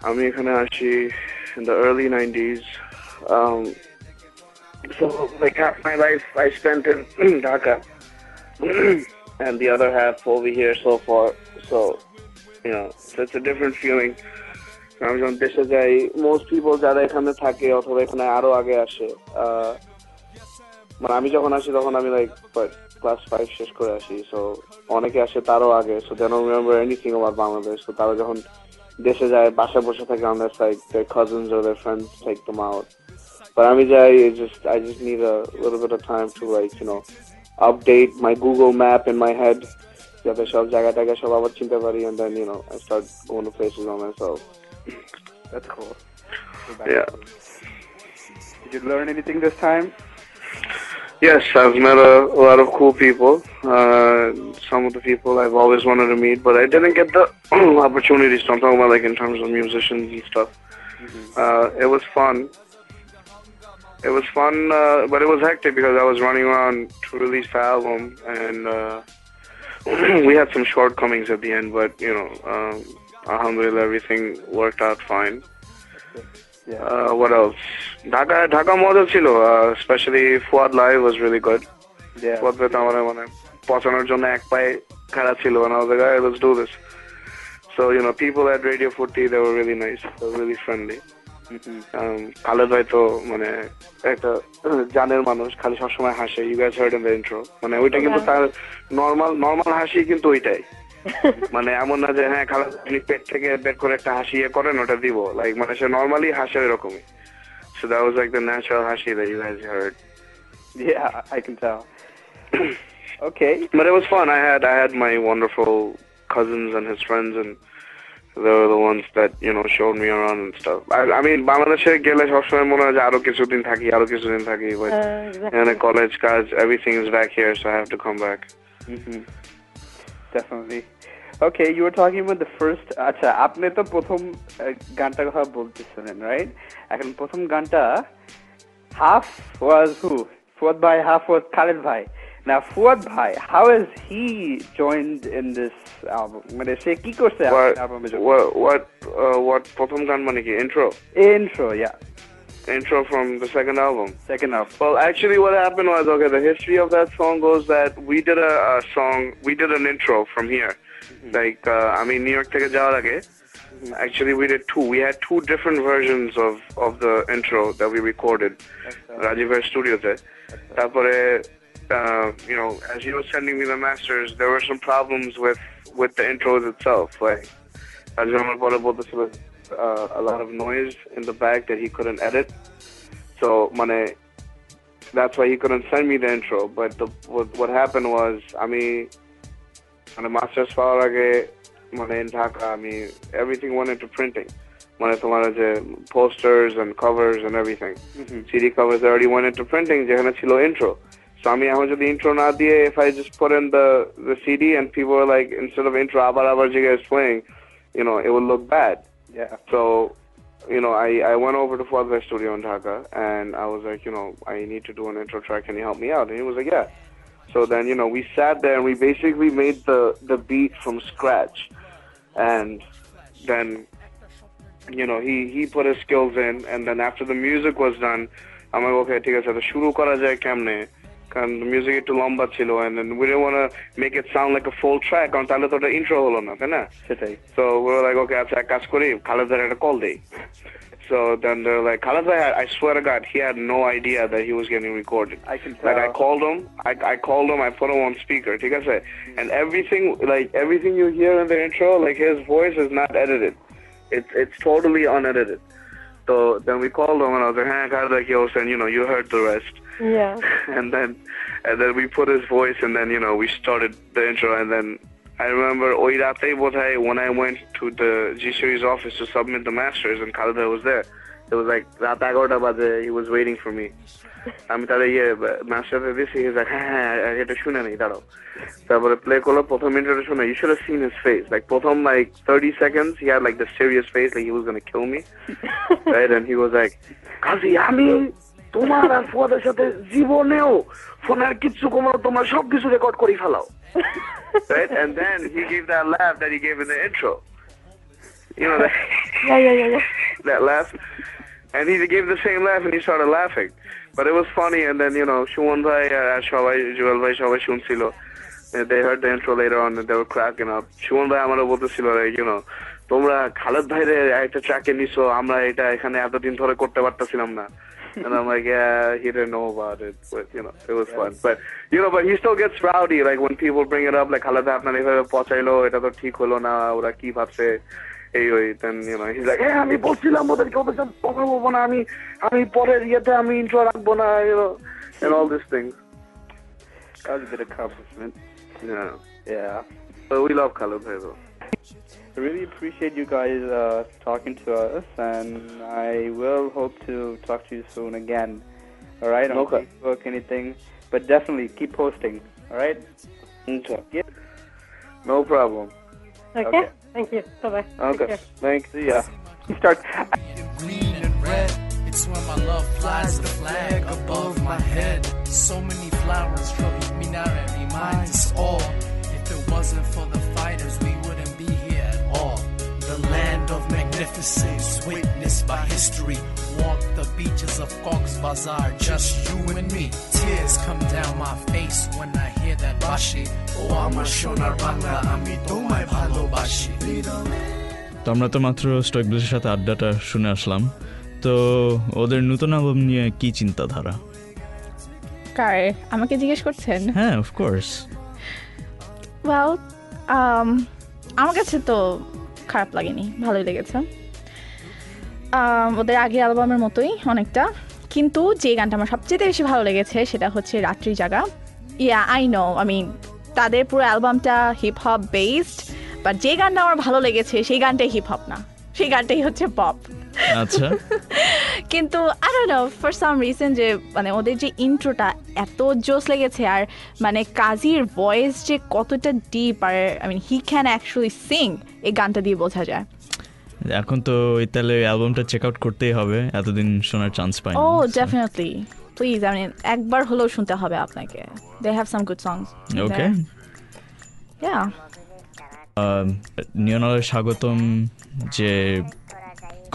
আমি এখানে আসি in the early 90s. So like half my life I spent in Dhaka and the other half over here so far. So, so it's a different feeling. আমি যখন দেশে যাই মোস্ট পিপল যারা এখানে থাকে অথবা এখানে আরো আগে আসে মানে আমি যখন আসি তখন আমি লাইক ক্লাস 5 শেষ করে আসি, সো অনেকে আসে তারও আগে, so they don't remember anything about Bangladesh. তো তারা যখন দেশে যায় বাসায় বসে থাকে unless like their cousins or their friends take them out. But আমি যাই I just need a little bit of time to like update my Google map in my head যাতে সব জায়গাটাকে সব আবার চিনতে পারি, and then I start going to places on myself. That's cool. Yeah. Did you learn anything this time? Yes, I've met a lot of cool people. Some of the people I've always wanted to meet, but I didn't get the opportunities. So I'm talking about like in terms of musicians and stuff. It was fun. It was fun, but it was hectic because I was running around to release the album, and we had some shortcomings at the end. But alhamdulillah, everything worked out fine. Yeah. What else? Dhaka model chilo, especially Fuad Live was really good. Yeah. Fuad with amara mane pochanar jonno ek paye khara chilo, and I was like, "Hey, let's do this." So people at Radio 40, they were really nice, they were really friendly. Khaled bhai to mane ekta janer manush, khali sob shomoy hashe. You guys heard in the intro, mane oita kintu tar normal hashi kintu oitai মানে এমন না যে হ্যাঁ খালাস আপনি পেট থেকে বের করে একটা হাসি করেন ওটা দিব, লাইক মানে সে নর্মালি হাসে এরকমই. So that was like the natural hashi that you guys heard. Yeah, I can tell. Okay. But it was fun. I had my wonderful cousins and his friends, and they were the ones that showed me around and stuff. I mean বাংলাদেশে গেলে সবসময় মনে হয় যে আরো কিছুদিন থাকি, but and college কাজ, everything is back here, so I have to come back. Definitely. Okay, you were talking about the first. আচ্ছা, আপনি তো প্রথম গানটার কথা বলতেছিলেন, right? এখন প্রথম গানটা half was who? Fuad bhai, half was Khaled bhai. Now Fuad bhai, how has he joined in this album? মানে সে কি করছে album-এ? What প্রথম গান মানে কি intro, yeah. Intro from the second album. Well, actually what happened was, okay, the history of that song goes that we did we did an intro from here. Like, New York থেকে যাওয়ার আগে, actually we did two. We had two different versions of the intro that we recorded. Rajiver's studio there. তারপরে, as he was sending me the masters, there were some problems with the intros itself. Like, Rajivers বলে বলতেছিল a lot of noise in the back that he couldn't edit. So, that's why he couldn't send me the intro. But what happened was, masters পাওয়ার আগে in Dhaka, everything went into printing. তোমার যে posters and covers and everything. CD covers already went into printing, যেখানে ছিল intro. So এখন যদি intro না দিয়ে, if I just put in the CD and people were like, instead of intro আবার জিগা is playing, it would look bad. Yeah. So, I went over to Fuad's studio in Dhaka, and I was like, I need to do an intro track. Can you help me out? And he was like, yeah. So then, we sat there and we basically made the beat from scratch. And then, he put his skills in, and then after the music was done, I'm like, okay, ঠিক আছে, তো শুরু করা যায় কেমনে? কারণ the music একটু লম্বা ছিল, and then we didn't want to make it sound like a full track, কারণ তাহলে তো ওটা intro হলো না, তাই না? সেটাই. So we were like, okay, আচ্ছা এক কাজ করি, খালেদার একটা call দেই. So then they're like, Khaled, I swear to God, he had no idea that he was getting recorded. I can tell. Like, I called him, I put him on speaker, ঠিক আছে? And everything you hear in the intro, like his voice is not edited. It's totally unedited. So then we called him and I was like, hey, Khaled, and you heard the rest. Yeah. And then we put his voice, and then we started the intro, and then I remember when I went to the G Series office to submit the masters, and Khaled was there. It was like রাত 11টা বাজে, he was waiting for me. আমি তাহলে master দিছি, he's like, হ্যাঁ এটা শুনে নেই, দাঁড়াও. তারপরে প্লে করলো, প্রথম ইন্ট্রোটা শুনে, you should have seen his face. Like প্রথম 30 seconds, he had like the serious face, like he was gonna kill me. Right? And he was like, কাজী আমি তোমার আর ফুয়াদের সাথে জীবনেও ফোনের কিচ্ছু কমানো, তোমার সবকিছু রেকর্ড করে ফেলাও. Right? And then he gave that laugh that he gave in the intro. That, yeah. That laugh. And he gave the same laugh, and he started laughing. But it was funny, and then, Shuman bhai, Joel bhai, সবাই শুনছিল. They heard the intro later on, and they were cracking up. Shuman bhai amara boltechilo, like, তোমরা খালেদ ভাইরে একটা ট্র্যাকে নিছো, আমরা এটা এখানে এতদিন ধরে করতে পারতেছিলাম না। And I'm like, yeah, he didn't know about it, but it was fun. But but he still gets rowdy, like when people bring it up, like Khaled ভাই আপনার এভাবে পচাইলো, এটা তো ঠিক হলো না, ওরা কি ভাবছে এই ওই, then he's like, আমি বলছিলাম ওদেরকে কথা বলবো না, আমি পরের ইয়েতে আমি ইন্ট্রো রাখবো না, and all these things. That was a good accomplishment. Yeah. So we love Khaled bhai though. I really appreciate you guys talking to us, and I will hope to talk to you soon again. All right, on Facebook, anything, but definitely keep posting. All right. Okay. Yeah. No problem. Okay. Thank you. Bye bye. Okay. Thanks. See ya. Start. Green and red. It's when my love flies the flag above my head. So many flowers trophy me now and reminds us all. If it wasn't for the fighters, we wouldn't be here at all. The land of magnificence, witnessed by history. Walk the beaches of Cox's Bazar, just you and me. Tears come down my face when I hear that bashi. Oh, amar shonar bangla, ami tomay bhalobashi. তো আমরা তো মাত্র Stoic ব্লিসের সাথে আড্ডাটা শুনে আসলাম, তো ওদের নতুন অ্যালবাম নিয়ে কি চিন্তাধারা? কার আমাকে জিজ্ঞেস করছেন? হ্যাঁ, অফকোর্স। ওয়েল, আমার কাছে তো খারাপ লাগেনি, ভালোই লেগেছে। ওদের আগের অ্যালবামের মতোই অনেকটা, কিন্তু যে গানটা আমার সবচেয়ে বেশি ভালো লেগেছে সেটা হচ্ছে রাত্রি জাগা। ইয়া, আই নো, তাদের পুরো অ্যালবামটা হিপ হপ বেসড, বাট যে গানটা আমার ভালো লেগেছে সেই গানটাই হিপ হপ না, সেই গানটাই হচ্ছে পপ। আচ্ছা। কিন্তু I don't know, for some reason যে ওদের যে ইন্ট্রোটা এত জোস লেগেছে, আর কাজীর ভয়েস যে কতটা ডিপ, আর হি ক্যান অ্যাকচুয়ালি সিং, এই গানটা দিয়ে বোঝা যায়। এখন তো তাহলে অ্যালবামটা চেক আউট করতেই হবে, এতদিন শোনার চান্স পাই। ও ডেফিনেটলি, প্লিজ, একবার হলেও শুনতে হবে আপনাকে। দে হ্যাভ সাম গুড সংস। ওকে, ইয়া। নিয়নালের স্বাগতম যে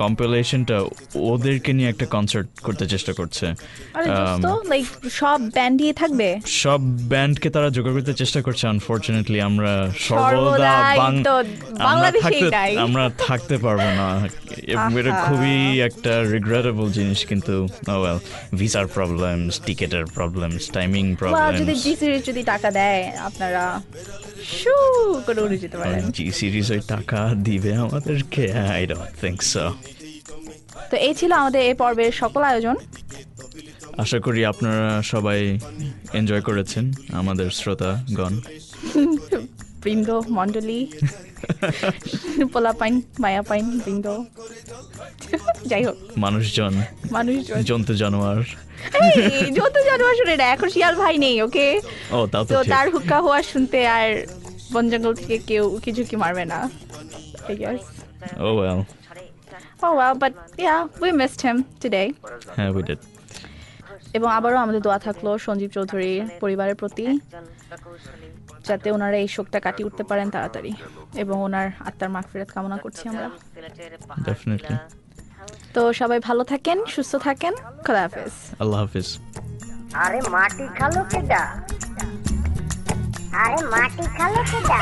কম্পিলেশনটা, ওদেরকে নিয়ে একটা কনসার্ট করতে চেষ্টা করছে। সব ব্যান্ডই থাকবে, সব ব্যান্ডকে তারা জোগাড় করতে চেষ্টা করছে। আনফরচুনেটলি আমরা সর্বদা আমরা থাকতে পারবো না, এটা খুবই একটা রিগ্রেটেবল জিনিস। কিন্তু ভিসার প্রবলেমস, টিকেটের প্রবলেমস, টাইমিং প্রবলেমস। যদি টাকা দেয় আপনারা শু করে উড়ে যেতে পারেন। জি সিরিজ ওই টাকা দিবে আমাদেরকে? I don't think so. তো এই ছিল আমাদের এই পর্বের সকল আয়োজন। আশা করি আপনারা সবাই এনজয় করেছেন, আমাদের শ্রোতাগণ, বৃন্দ মণ্ডলী, পোলাপাইন, মায়াপাইন বৃন্দ, যাই হোক, মানুষজন, জন্তু জানোয়ার। জন্তু জানোয়ার শুনে না, এখন শিয়াল ভাই নেই, ওকে? তো তার হুক্কা হওয়া শুনতে আর বন জঙ্গল থেকে কেউ কিছু কি মারবে না, I guess. Oh well, but yeah, we missed him today. Yeah, we did. এবং আবারও আমাদের দোয়া থাকলো সঞ্জীব চৌধুরীর পরিবারের প্রতি, যাতে ওনারা এই শোকটা কাটিয়ে উঠতে পারেন তাড়াতাড়ি, এবং ওনার আত্মার মাগফিরাত কামনা করছি আমরা। Definitely. তো সবাই ভালো থাকেন, সুস্থ থাকেন, খোদা হাফেজ। আল্লাহ হাফেজ। আরে মাটি খালো কেডা, আরে মাটি খালো কেডা।